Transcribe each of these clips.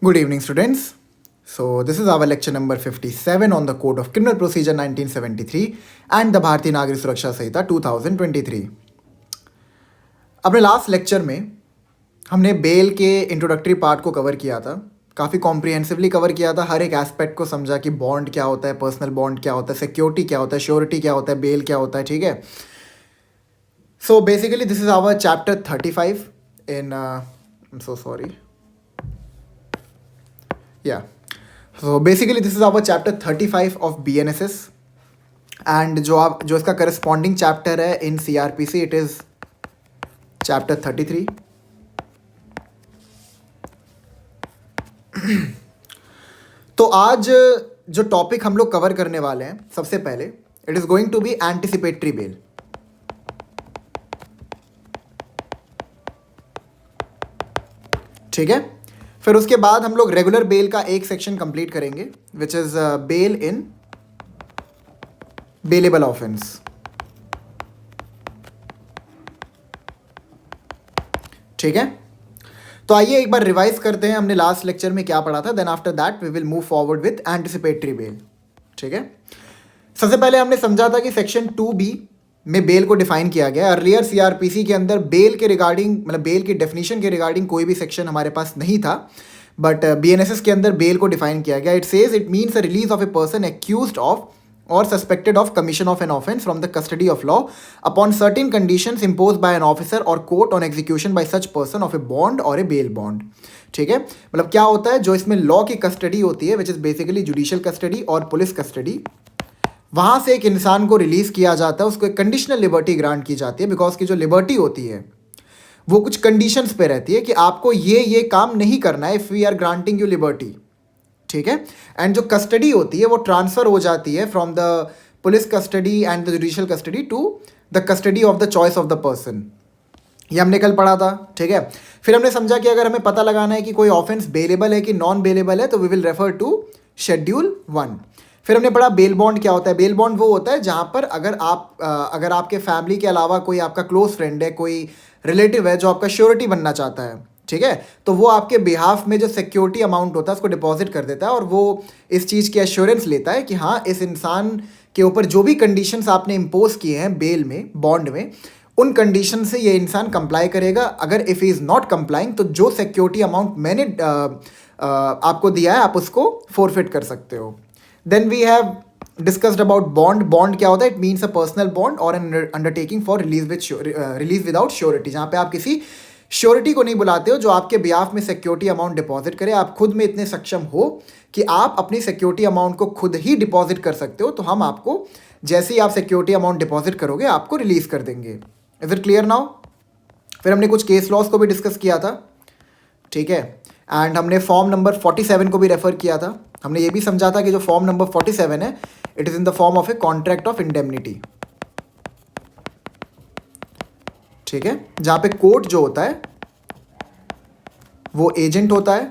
Good evening, students. So, this is our lecture number 57 on the Code of Criminal Procedure 1973 and the Bharatiya Nagrik Suraksha Samhita 2023. अपने last lecture में हमने bell के introductory part को cover किया था, काफ़ी comprehensively cover किया था, हर एक एस्पेक्ट को समझा कि बॉन्ड क्या होता है, पर्सनल बॉन्ड क्या होता है, सिक्योरिटी क्या होता है, श्योरिटी क्या होता है, बेल क्या होता है, ठीक है. So basically this is our chapter 35 in I am so sorry. Yeah. So basically this is our chapter 35 of BNSS and जो इसका corresponding chapter है in CRPC it is chapter 33. तो आज जो टॉपिक हम लोग कवर करने वाले हैं सबसे पहले it is going to be anticipatory bail. ठीक है. फिर उसके बाद हम लोग रेगुलर बेल का एक सेक्शन कंप्लीट करेंगे which is bail in bailable offence. ठीक है. तो आइए एक बार रिवाइज करते हैं हमने लास्ट लेक्चर में क्या पढ़ा था, then after that we will move forward with anticipatory bail. ठीक है. सबसे पहले हमने समझा था कि सेक्शन 2B में बेल को डिफाइन किया गया. अर्लियर सीआरपीसी के अंदर बेल के रिगार्डिंग मतलब बेल की डेफिनेशन के रिगार्डिंग कोई भी सेक्शन हमारे पास नहीं था, बट बीएनएसएस के अंदर बेल को डिफाइन किया गया. It says it means a release of a person accused of or suspected of commission of an offense from the custody of law upon certain conditions imposed by an officer or court on execution by such person of a bond or a bail bond. ठीक है. मतलब क्या होता है, जो इसमें law की custody होती है which is basically judicial custody और पुलिस कस्टडी, वहाँ से एक इंसान को रिलीज़ किया जाता है, उसको एक कंडीशनल लिबर्टी ग्रांट की जाती है. बिकॉज की जो लिबर्टी होती है वो कुछ कंडीशंस पे रहती है कि आपको ये काम नहीं करना है if we are granting you liberty. ठीक है. एंड जो कस्टडी होती है वो ट्रांसफ़र हो जाती है from the police custody and the judicial custody to the custody of the choice of the person. ये हमने कल पढ़ा था. ठीक है. फिर हमने समझा कि अगर हमें पता लगाना है कि कोई ऑफेंस बेलेबल है कि नॉन बेलेबल है तो we will refer to schedule 1. फिर हमने पढ़ा बेल बॉन्ड क्या होता है. बेल बॉन्ड वो होता है जहाँ पर अगर आपके फैमिली के अलावा कोई आपका क्लोज फ्रेंड है, कोई रिलेटिव है जो आपका श्योरिटी बनना चाहता है, ठीक है, तो वो आपके बिहाफ में जो सिक्योरिटी अमाउंट होता है उसको डिपॉजिट कर देता है और वो इस चीज़ की एश्योरेंस लेता है कि हाँ इस इंसान के ऊपर जो भी कंडीशंस आपने इम्पोज किए हैं बेल में, बॉन्ड में, उन कंडीशन से ये इंसान कंप्लाई करेगा. अगर if he is not complying तो जो सिक्योरिटी अमाउंट मैंने आपको दिया है आप उसको फोरफिट कर सकते हो. Then we have discussed about bond. Bond क्या होता है, it means a personal bond और an undertaking for release without surety, जहाँ पे आप किसी श्योरिटी को नहीं बुलाते हो जो आपके बिहाफ में सिक्योरिटी अमाउंट डिपॉजिट करे. आप खुद में इतने सक्षम हो कि आप अपनी सिक्योरिटी अमाउंट को खुद ही डिपॉजिट कर सकते हो, तो हम आपको जैसे ही आप सिक्योरिटी अमाउंट डिपॉजिट करोगे आपको रिलीज कर देंगे. Is it clear now. फिर हमने कुछ केस लॉस को भी डिस्कस किया था. ठीक है. एंड हमने फॉर्म नंबर 47 को भी रेफर किया था. हमने ये भी समझा था कि जो फॉर्म नंबर 47 है it is in the form of a contract of indemnity. ठीक है. जहाँ पे कोर्ट जो होता है वो एजेंट होता है.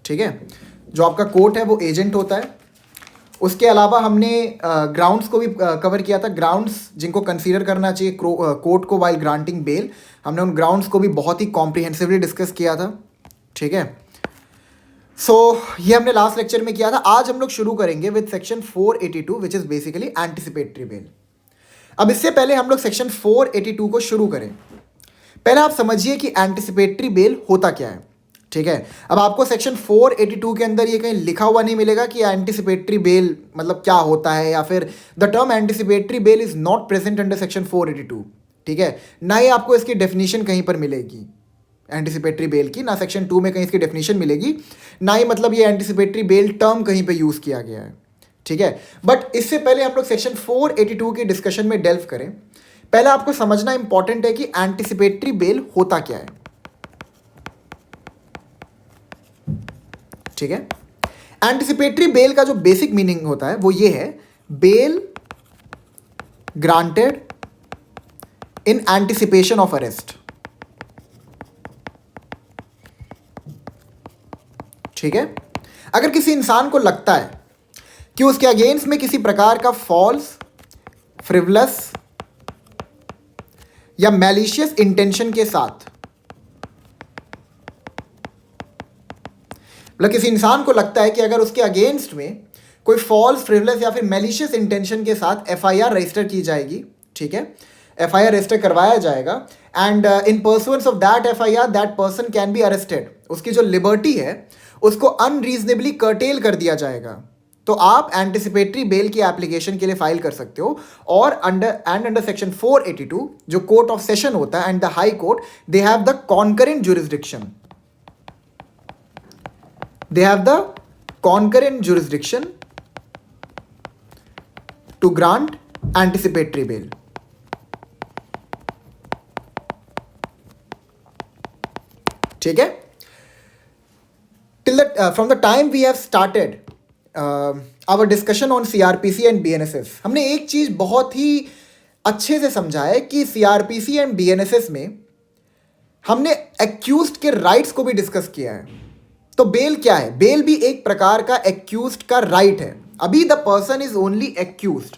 ठीक है. जो आपका कोर्ट है वो एजेंट होता है. उसके अलावा हमने ग्राउंड्स को भी कवर किया था. ग्राउंड्स जिनको कंसीडर करना चाहिए कोर्ट को वाइल ग्रांटिंग बेल, हमने उन ग्राउंड्स को भी बहुत ही कॉम्प्रिहेंसिवली डिस्कस किया था. ठीक है. सो ये हमने लास्ट लेक्चर में किया था. आज हम लोग शुरू करेंगे with section 482 which is basically anticipatory bail. अब इससे पहले हम लोग सेक्शन 482 को शुरू करें, पहले आप समझिए कि एंटिसिपेटरी बेल होता क्या है. ठीक है. अब आपको सेक्शन 482 के अंदर ये कहीं लिखा हुआ नहीं मिलेगा कि एंटिसिपेटरी बेल मतलब क्या होता है, या फिर the term anticipatory bail is not present under section 482. ठीक है. ना ही आपको इसकी डेफिनेशन कहीं पर मिलेगी एंटिसिपेटरी बेल की, ना सेक्शन 2 में कहीं इसकी डेफिनेशन मिलेगी, ना ही मतलब ये एंटिसिपेटरी बेल टर्म कहीं पे यूज़ किया गया है. ठीक है. बट इससे पहले हम लोग सेक्शन 482 के डिस्कशन में डेल्व करें, पहले आपको समझना इंपॉर्टेंट है कि एंटिसिपेटरी बेल होता क्या है. ठीक है. एंटिसिपेटरी बेल का जो बेसिक मीनिंग होता है वो ये है, bell granted in anticipation of arrest. ठीक है. अगर किसी इंसान को लगता है कि उसके अगेंस्ट में किसी प्रकार का फॉल्स, फ्रिवलस या मैलिशियस इंटेंशन के साथ मतलब किसी इंसान को लगता है कि अगर उसके अगेंस्ट में कोई फॉल्स, फ्रिवलेस या फिर मैलिशियस इंटेंशन के साथ एफआईआर रजिस्टर की जाएगी, ठीक है, एफआईआर रजिस्टर करवाया जाएगा, and in pursuance of that FIR that person can be arrested, उसकी जो लिबर्टी है उसको अनरीजनेबली कर्टेल कर दिया जाएगा, तो आप एंटिसिपेटरी बेल की एप्लीकेशन के लिए फाइल कर सकते हो। और अंडर सेक्शन 482 जो कोर्ट ऑफ सेशन होता है and the high court, they have the concurrent jurisdiction, they have the concurrent jurisdiction to grant anticipatory bail. ठीक है, till the from the time we have started our discussion on CRPC and BNSS, हमने एक चीज बहुत ही अच्छे से समझा है कि CRPC एंड BNSS में हमने एक्यूज्ड के राइट्स को भी डिस्कस किया है। तो बेल क्या है? बेल भी एक प्रकार का एक्यूज्ड का राइट है। अभी the person is only accused,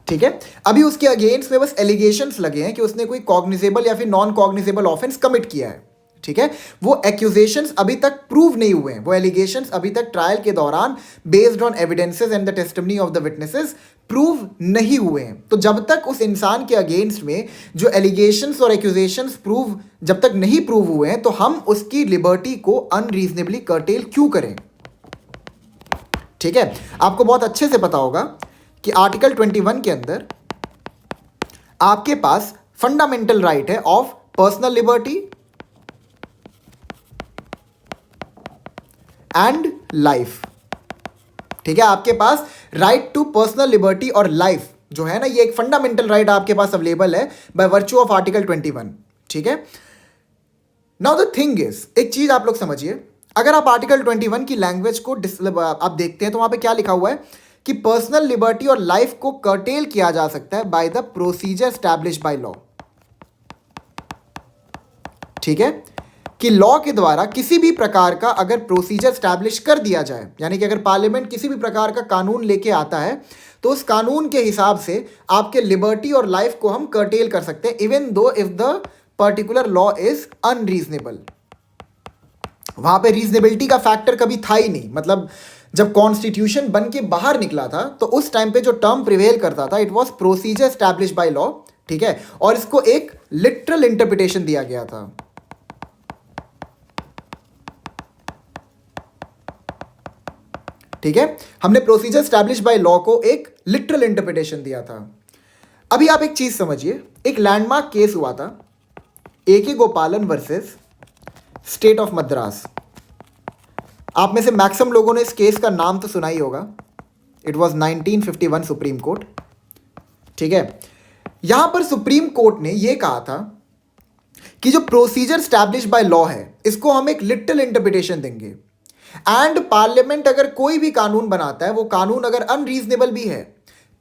ठीक है, अभी उसके अगेंस्ट में बस एलिगेशंस लगे हैं कि उसने कोई कॉग्निजेबल या फिर नॉन कॉग्निजेबल ऑफेंस कमिट किया है, ठीक है, वो एक्यूजेशंस अभी तक प्रूव नहीं हुए हैं, वो एलिगेशंस अभी तक ट्रायल के दौरान based on evidences and the testimony of the witnesses prove नहीं हुए हैं। तो जब तक उस इंसान के अगेंस्ट में जो एलिगेशंस और एक्यूजेशंस प्रूव जब तक नहीं प्रूव हुए हैं, तो हम उसकी लिबर्टी को अनरीजनेबली कर्टेल क्यों करें? ठीक है, आपको बहुत अच्छे से पता होगा कि आर्टिकल 21 के अंदर आपके पास फंडामेंटल राइट है of personal liberty and life, ठीक है, आपके पास राइट टू पर्सनल लिबर्टी और लाइफ जो है ना, ये एक फंडामेंटल राइट आपके पास अवेलेबल है बाय वर्च्यू ऑफ आर्टिकल 21, ठीक है। नाउ द थिंग इज, एक चीज आप लोग समझिए, अगर आप आर्टिकल 21 की लैंग्वेज को आप देखते हैं तो वहां पे क्या लिखा हुआ है कि पर्सनल लिबर्टी और लाइफ को कर्टेल किया जा सकता है by the procedure establish by law, ठीक है, कि लॉ के द्वारा किसी भी प्रकार का अगर प्रोसीजर स्टैब्लिश कर दिया जाए, यानी कि अगर पार्लियामेंट किसी भी प्रकार का कानून लेके आता है तो उस कानून के हिसाब से आपके लिबर्टी और लाइफ को हम कर्टेल कर सकते हैं, even though if the particular law is unreasonable. वहां पे रीजनेबिलिटी का फैक्टर कभी था ही नहीं, मतलब जब कॉन्स्टिट्यूशन बन के बाहर निकला था तो उस टाइम पे जो टर्म प्रिवेल करता था it was procedure establish by law, ठीक है, और इसको एक लिटरल इंटरप्रिटेशन दिया गया था। ठीक है, हमने प्रोसीजर स्टैब्लिश बाय लॉ को एक लिटरल इंटरप्रिटेशन दिया था। अभी आप एक चीज समझिए, एक लैंडमार्क केस हुआ था AK गोपालन वर्सेस स्टेट ऑफ मद्रास। आप में से मैक्सिमम लोगों ने इस केस का नाम तो सुना ही होगा। इट वॉज 1951 सुप्रीम कोर्ट, ठीक है। यहां पर सुप्रीम कोर्ट ने यह कहा था कि जो प्रोसीजर स्टैब्लिश बाय लॉ है इसको हम एक लिटरल इंटरप्रिटेशन देंगे, एंड पार्लियामेंट अगर कोई भी कानून बनाता है, वो कानून अगर अनरीजनेबल भी है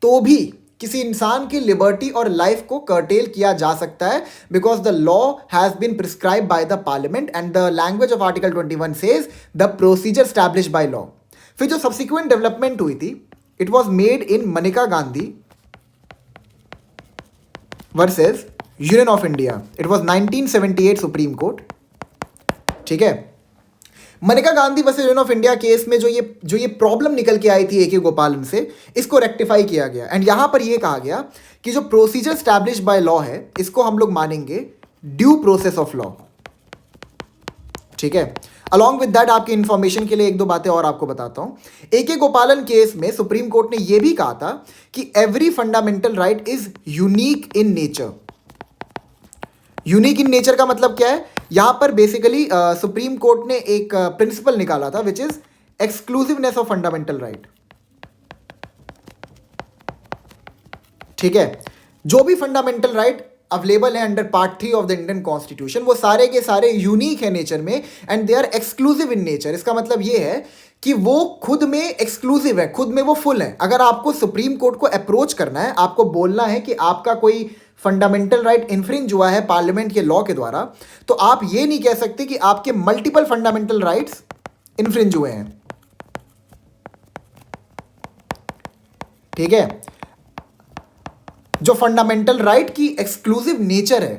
तो भी किसी इंसान की लिबर्टी और लाइफ को कर्टेल किया जा सकता है, because the law has been prescribe by the parliament and the language of article 21 says the procedure establish by law. फिर जो सब्सिक्वेंट डेवलपमेंट हुई थी, it was made in Maneka Gandhi versus Union of India. It was 1978 Supreme Court, ठीक है। Maneka Gandhi versus Union of India case में जो ये problem निकल के आई थी AK गोपालन से, इसको रेक्टिफाई किया गया एंड यहां पर ये कहा गया कि जो प्रोसीजर स्टैब्लिश बाय लॉ है इसको हम लोग मानेंगे ड्यू प्रोसेस ऑफ लॉ, ठीक है। अलॉन्ग विद दैट आपकी इंफॉर्मेशन के लिए एक दो बातें और आपको बताता हूं। AK गोपालन केस में सुप्रीम कोर्ट ने यह भी कहा था कि every fundamental right is unique in nature. Unique in nature का मतलब क्या है? यहां पर बेसिकली सुप्रीम कोर्ट ने एक प्रिंसिपल निकाला था which is exclusiveness of fundamental right, ठीक है। जो भी फंडामेंटल राइट अवेलेबल है under part 3 of the Indian constitution, वो सारे के सारे यूनिक है नेचर में and they are exclusive in nature. इसका मतलब ये है कि वो खुद में एक्सक्लूसिव है, खुद में वो फुल है। अगर आपको सुप्रीम कोर्ट को अप्रोच करना है, आपको बोलना है कि आपका कोई फंडामेंटल राइट इन्फ्रिंज हुआ है पार्लियामेंट के लॉ के द्वारा, तो आप ये नहीं कह सकते कि आपके मल्टीपल फंडामेंटल राइट्स इन्फ्रिंज हुए हैं, ठीक है। जो फंडामेंटल राइट की एक्सक्लूसिव नेचर है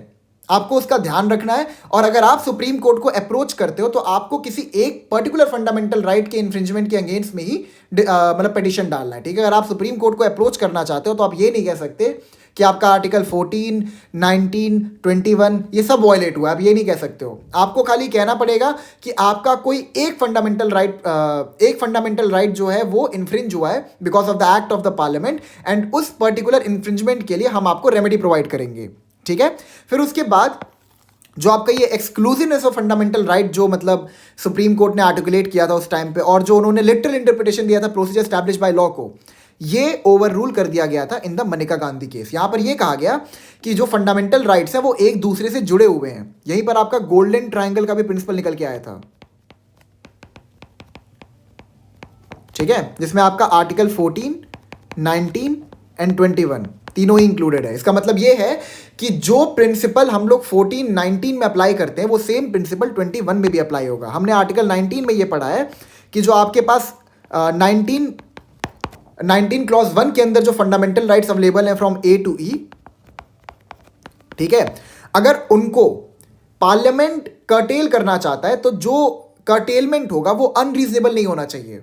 आपको उसका ध्यान रखना है। और अगर आप सुप्रीम कोर्ट को अप्रोच करते हो तो आपको किसी एक पर्टिकुलर फंडामेंटल राइट के इन्फ्रिंजमेंट के अगेंस्ट में ही मतलब पिटिशन डालना है, ठीक है। अगर आप सुप्रीम कोर्ट को अप्रोच करना चाहते हो तो आप ये नहीं कह सकते कि आपका आर्टिकल 14, 19, 21 ये सब वॉयलेट हुआ है, आप ये नहीं कह सकते हो। आपको खाली कहना पड़ेगा कि आपका कोई एक फंडामेंटल राइट जो है वो इन्फ्रिंज हुआ है because of the act of the parliament, and उस पर्टिकुलर इन्फ्रिंजमेंट के लिए हम आपको रेमेडी प्रोवाइड करेंगे, ठीक है। फिर उसके बाद जो आपका ये एक्सक्लूसिवनेस ऑफ फंडामेंटल राइट जो मतलब सुप्रीम कोर्ट ने आर्टिकुलेट किया था उस टाइम पे, और जो उन्होंने लिटरल इंटरप्रिटेशन दिया था प्रोसीजर एस्टैब्लिश बाय लॉ को, ये ओवर रूल कर दिया गया था in the Manika Gandhi case. यहां पर ये कहा गया कि जो फंडामेंटल राइट्स हैं वो एक दूसरे से जुड़े हुए हैं। यहीं पर आपका गोल्डन ट्रायंगल का भी प्रिंसिपल निकल के आया था, ठीक है, जिसमें आपका आर्टिकल 14, 19 एंड 21 तीनों ही इंक्लूडेड है। इसका मतलब ये है कि जो प्रिंसिपल हम लोग 14, 19 में अप्लाई करते हैं वो सेम प्रिंसिपल 21 में भी अप्लाई होगा। हमने आर्टिकल 19 में ये पढ़ा है कि जो आपके पास 19 क्लॉज 1 के अंदर जो फंडामेंटल राइट्स अवेलेबल हैं फ्रॉम ए टू ई, ठीक है, अगर उनको पार्लियामेंट कर्टेल करना चाहता है तो जो कर्टेलमेंट होगा वो अनरीजनेबल नहीं होना चाहिए,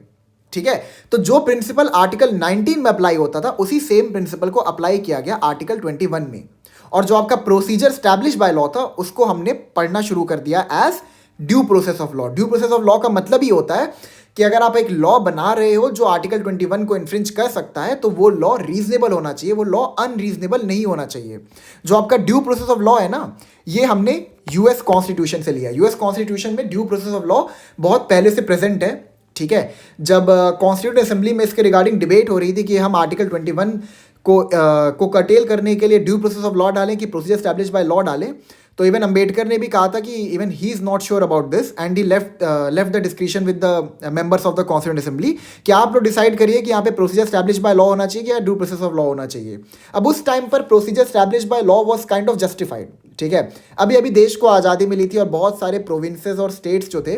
ठीक है। तो जो प्रिंसिपल आर्टिकल 19 में अप्लाई होता था उसी सेम प्रिंसिपल को अप्लाई किया गया आर्टिकल 21 में। और जो आपका प्रोसीजर स्टैब्लिश बाय लॉ था उसको हमने पढ़ना शुरू कर दिया as due process of law. Due process of law का मतलब ही होता है कि अगर आप एक लॉ बना रहे हो जो आर्टिकल 21 को इन्फ्रिंज कर सकता है तो वो लॉ रीजनेबल होना चाहिए, वो लॉ अनरीजनेबल नहीं होना चाहिए। जो आपका ड्यू प्रोसेस ऑफ लॉ है ना, ये हमने यूएस कॉन्स्टिट्यूशन से लिया। यूएस कॉन्स्टिट्यूशन में ड्यू प्रोसेस ऑफ लॉ बहुत पहले से प्रेजेंट है, ठीक है। जब कॉन्स्टिट्यूंट असेंबली में इसके रिगार्डिंग डिबेट हो रही थी कि हम आर्टिकल 21 को कर्टेल करने के लिए ड्यू प्रोसेस ऑफ लॉ डालें कि प्रोसीजर एस्टैब्लिश बाय लॉ डालें, तो इवन अंबेडकर ने भी कहा था कि even he is not sure about this and he left the description with the members of the constituent assembly कि आप लोग डिसाइड करिए कि यहाँ पे प्रोसीजर एस्टैब्लिश बाय लॉ होना चाहिए या ड्यू प्रोसेस ऑफ लॉ होना चाहिए। अब उस टाइम पर procedure establish by law was kind of justified, ठीक है। अभी अभी देश को आज़ादी मिली थी और बहुत सारे प्रोविंसेस और स्टेट्स जो थे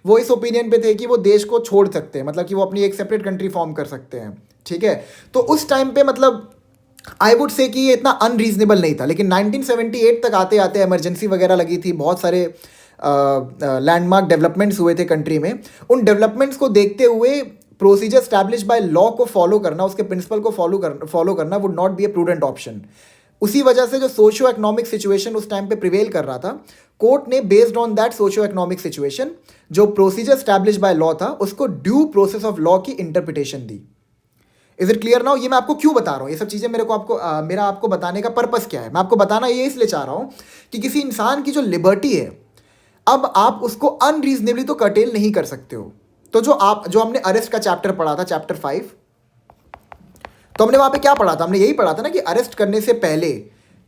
वो इस ओपिनियन पे थे कि वो देश को छोड़ सकते हैं, मतलब कि वो अपनी एक सेपरेट कंट्री फॉर्म कर सकते हैं, ठीक है। तो उस टाइम पे मतलब आई वुड से कि ये इतना अनरीजनेबल नहीं था। लेकिन 1978 तक आते आते इमरजेंसी वगैरह लगी थी, बहुत सारे लैंडमार्क डेवलपमेंट्स हुए थे कंट्री में। उन डेवलपमेंट्स को देखते हुए प्रोसीजर स्टैब्लिश बाय लॉ को फॉलो करना, उसके प्रिंसिपल को फॉलो करना would not be A prudent option. उसी वजह से जो सोशियो इकोनॉमिक सिचुएशन उस टाइम पे प्रिवेल कर रहा था, कोर्ट ने based on that socio economic situation जो प्रोसीजर स्टैब्लिश बाय लॉ था उसको ड्यू प्रोसेस ऑफ लॉ की interpretation the. Is it clear now? ये मैं आपको क्यों बता रहा हूँ, ये सब चीज़ें मेरा आपको बताने का पर्पस क्या है? मैं आपको बताना ये इसलिए चाह रहा हूँ कि किसी इंसान की जो लिबर्टी है, अब आप उसको अनरीजनेबली तो कर्टेल नहीं कर सकते हो। तो जो हमने अरेस्ट का चैप्टर पढ़ा था, चैप्टर 5, तो हमने वहाँ पे क्या पढ़ा था? हमने यही पढ़ा था ना कि अरेस्ट करने से पहले,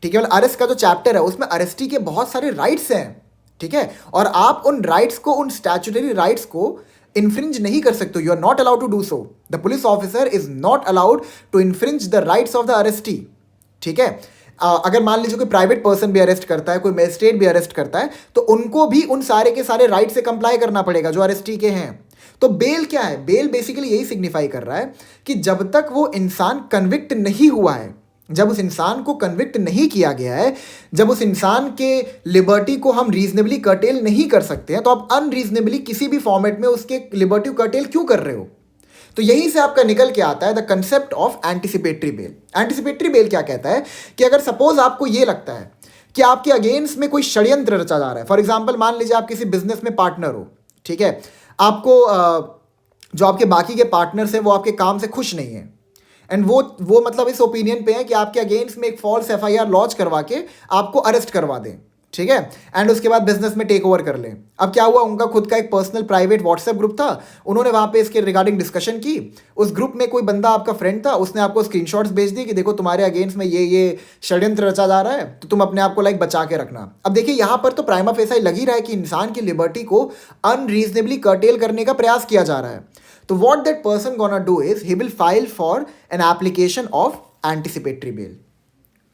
ठीक है, मतलब अरेस्ट का जो चैप्टर है उसमें अरेस्टी के बहुत सारे राइट्स हैं, ठीक है, और आप उन राइट्स को, उन स्टैट्यूटरी राइट्स को इन्फ्रिंज नहीं कर सकते। You are not allowed to do so. The police officer is not allowed to infringe the rights of the arrestee, ठीक है। अगर मान लीजिए कोई प्राइवेट पर्सन भी अरेस्ट करता है, कोई मजिस्ट्रेट भी अरेस्ट करता है, तो उनको भी उन सारे के सारे राइट से कंप्लाई करना पड़ेगा जो अरेस्टी के हैं। तो बेल क्या है? बेल बेसिकली यही सिग्निफाई कर रहा है कि जब तक वो इंसान कन्विक्ट नहीं हुआ है, जब उस इंसान को कन्विक्ट नहीं किया गया है, जब उस इंसान के लिबर्टी को हम रीजनेबली कर्टेल नहीं कर सकते हैं, तो आप अनरीजनेबली किसी भी फॉर्मेट में उसके लिबर्टी को कर्टेल क्यों कर रहे हो? तो यहीं से आपका निकल के आता है the concept of anticipatory bell. Anticipatory bell क्या कहता है कि अगर सपोज आपको ये लगता है कि आपके अगेंस्ट में कोई षड्यंत्र रचा जा रहा है, फॉर एग्जाम्पल मान लीजिए आप किसी बिजनेस में पार्टनर हो, ठीक है, आपको जो आपके बाकी के पार्टनर्स हैं वो आपके काम से खुश नहीं है, एंड वो मतलब इस ओपिनियन पे है कि आपके अगेंस्ट में एक फॉल्स एफआईआर लॉन्च करवा के आपको अरेस्ट करवा दें, ठीक है, एंड उसके बाद बिजनेस में टेक ओवर कर लें। अब क्या हुआ, उनका खुद का एक पर्सनल प्राइवेट व्हाट्सएप ग्रुप था, उन्होंने वहाँ पे इसके रिगार्डिंग डिस्कशन की। उस ग्रुप में कोई बंदा आपका फ्रेंड था, उसने आपको स्क्रीनशॉट्स भेज दिए कि देखो तुम्हारे अगेंस्ट में ये षड्यंत्र रचा जा रहा है, तो तुम अपने आप को लाइक बचा के रखना। अब देखिए यहाँ पर तो प्राइमा फेसा लग ही रहा है कि इंसान की लिबर्टी को अनरीजनेबली कर्टेल करने का प्रयास किया जा रहा है। तो what that person gonna do is he will file for an application of anticipatory bail,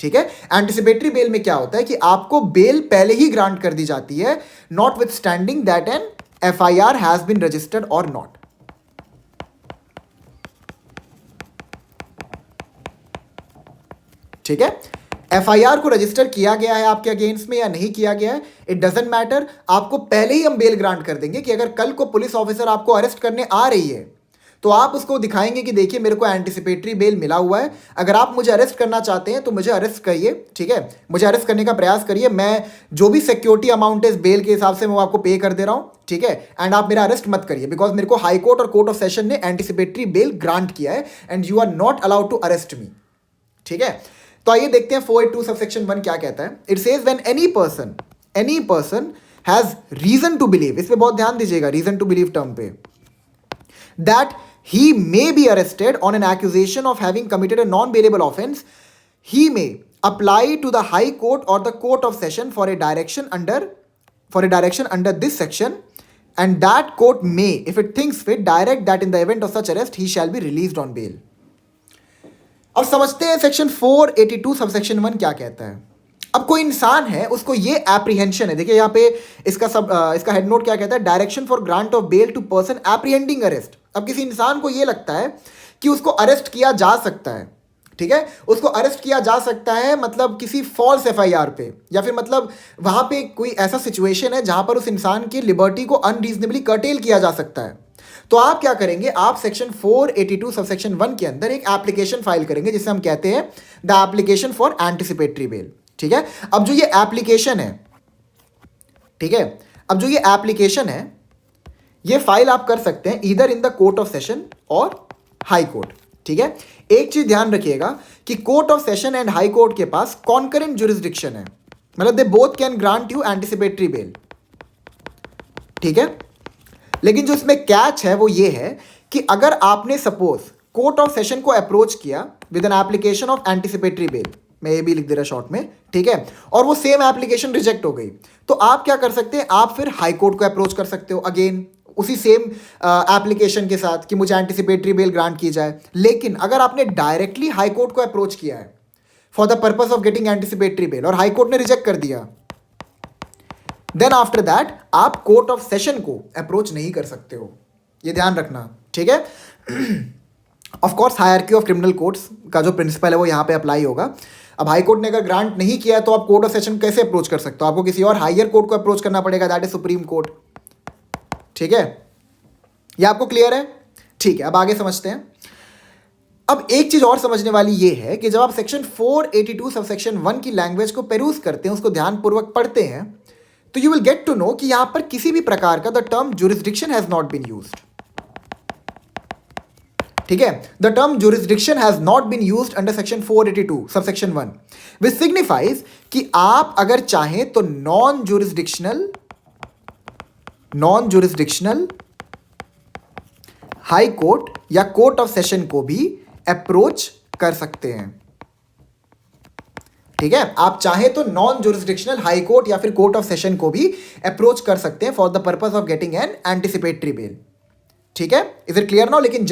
ठीक है। एंटिसिपेटरी बेल में क्या होता है कि आपको बेल पहले ही ग्रांट कर दी जाती है, notwithstanding that an FIR has been registered और नॉट, ठीक है। एफआईआर को रजिस्टर किया गया है आपके अगेंस्ट में या नहीं किया गया है, इट डजेंट मैटर। आपको पहले ही हम बेल ग्रांट कर देंगे कि अगर कल को पुलिस ऑफिसर आपको अरेस्ट करने आ रही है तो आप उसको दिखाएंगे कि देखिए मेरे को एंटिसिपेटरी बेल मिला हुआ है, अगर आप मुझे अरेस्ट करना चाहते हैं तो मुझे अरेस्ट करिए, ठीक है, मुझे अरेस्ट करने का प्रयास करिए, मैं जो भी सिक्योरिटी अमाउंट है इस बेल के हिसाब से मैं आपको पे कर दे रहा हूँ, ठीक है, एंड आप मेरा अरेस्ट मत करिए बिकॉज मेरे को हाई कोर्ट और कोर्ट ऑफ सेशन ने एंटिसिपेटरी बेल ग्रांट किया है and you are not allowed to arrest me, ठीक है। तो आइए देखते हैं 482 सबसेक्शन 1 क्या कहता है। It says when any person has reason to believe, इस पे बहुत ध्यान दीजिएगा रीजन टू बिलीव टर्म पे, that he may be arrested on an accusation of having committed a non-bailable offense, he may apply to the High Court or the Court of Session for a direction under this section, and that court may, if it thinks fit, direct that in the event of such arrest he shall be released on bail. अब समझते हैं section 482 subsection 1 क्या कहता है। अब कोई इंसान है, उसको ये एप्रीहेंशन है, देखिए यहाँ पे इसका हेड नोट क्या कहता है, direction for grant of bail to person apprehending arrest. अब किसी इंसान को ये लगता है कि उसको अरेस्ट किया जा सकता है, ठीक है, उसको अरेस्ट किया जा सकता है मतलब किसी फॉल्स एफआईआर पे, या फिर मतलब वहां पे कोई ऐसा सिचुएशन है जहां पर उस इंसान की लिबर्टी को अनरीजनेबली कर्टेल किया जा सकता है। तो आप क्या करेंगे, आप सेक्शन 482 सबसेक्शन 1 के अंदर एक एप्लीकेशन फाइल करेंगे जिसे हम कहते हैं the application for anticipatory bail, ठीक है। अब जो ये एप्लीकेशन है, ठीक है, अब जो ये एप्लीकेशन है ये फाइल आप कर सकते हैं either in the court of session और हाई कोर्ट, ठीक है। एक चीज ध्यान रखिएगा कि court of session and high court के पास कॉन्करेंट जुरिस्डिक्शन है, मतलब they both can grant you anticipatory bail, ठीक है। लेकिन जो इसमें कैच है वो ये है कि अगर आपने सपोज कोर्ट ऑफ सेशन को अप्रोच किया with an application of anticipatory bell, मैं ये भी लिख दे रहा शॉर्ट में, ठीक है, और वो सेम एप्लीकेशन रिजेक्ट हो गई, तो आप क्या कर सकते हैं, आप फिर हाई कोर्ट को अप्रोच कर सकते हो अगेन उसी सेम एप्लीकेशन के साथ कि मुझे एंटिसिपेटरी बेल ग्रांट की जाए। लेकिन अगर आपने डायरेक्टली हाई कोर्ट को अप्रोच किया है for the purpose of getting anticipatory bell और हाई कोर्ट ने रिजेक्ट कर दिया, देन आफ्टर दैट आप कोर्ट ऑफ सेशन को अप्रोच नहीं कर सकते हो, ये ध्यान रखना, ठीक है। Of course hierarchy of criminal courts का जो प्रिंसिपल है वो यहाँ पे अप्लाई होगा। अब हाई कोर्ट ने अगर ग्रांट नहीं किया तो आप कोर्ट ऑफ सेशन कैसे अप्रोच कर सकते हो, आपको किसी और हायर कोर्ट को अप्रोच करना पड़ेगा, दैट इज सुप्रीम कोर्ट, ठीक है। ये आपको क्लियर है, ठीक है। अब आगे समझते हैं। अब एक चीज और समझने वाली ये है कि जब आप सेक्शन 482 सबसेक्शन 1 की लैंग्वेज को पेरूज करते हैं, उसको ध्यानपूर्वक पढ़ते हैं, तो you will get to know कि यहां पर किसी भी प्रकार का the term jurisdiction has not been used, ठीक है। The term jurisdiction has not been used under section 482 subsection 1, which signifies कि आप अगर चाहें तो नॉन जुरिस्डिक्शनल हाई कोर्ट या कोर्ट ऑफ सेशन को भी अप्रोच कर सकते हैं, ठीक है। आप चाहे तो नॉन जुरिस्डिक्शनल हाई कोर्ट या फिर कोर्ट ऑफ सेशन को भी अप्रोच कर सकते हैं for the purpose of getting an anticipatory bail, ठीक है। Is it clear now? लेकिन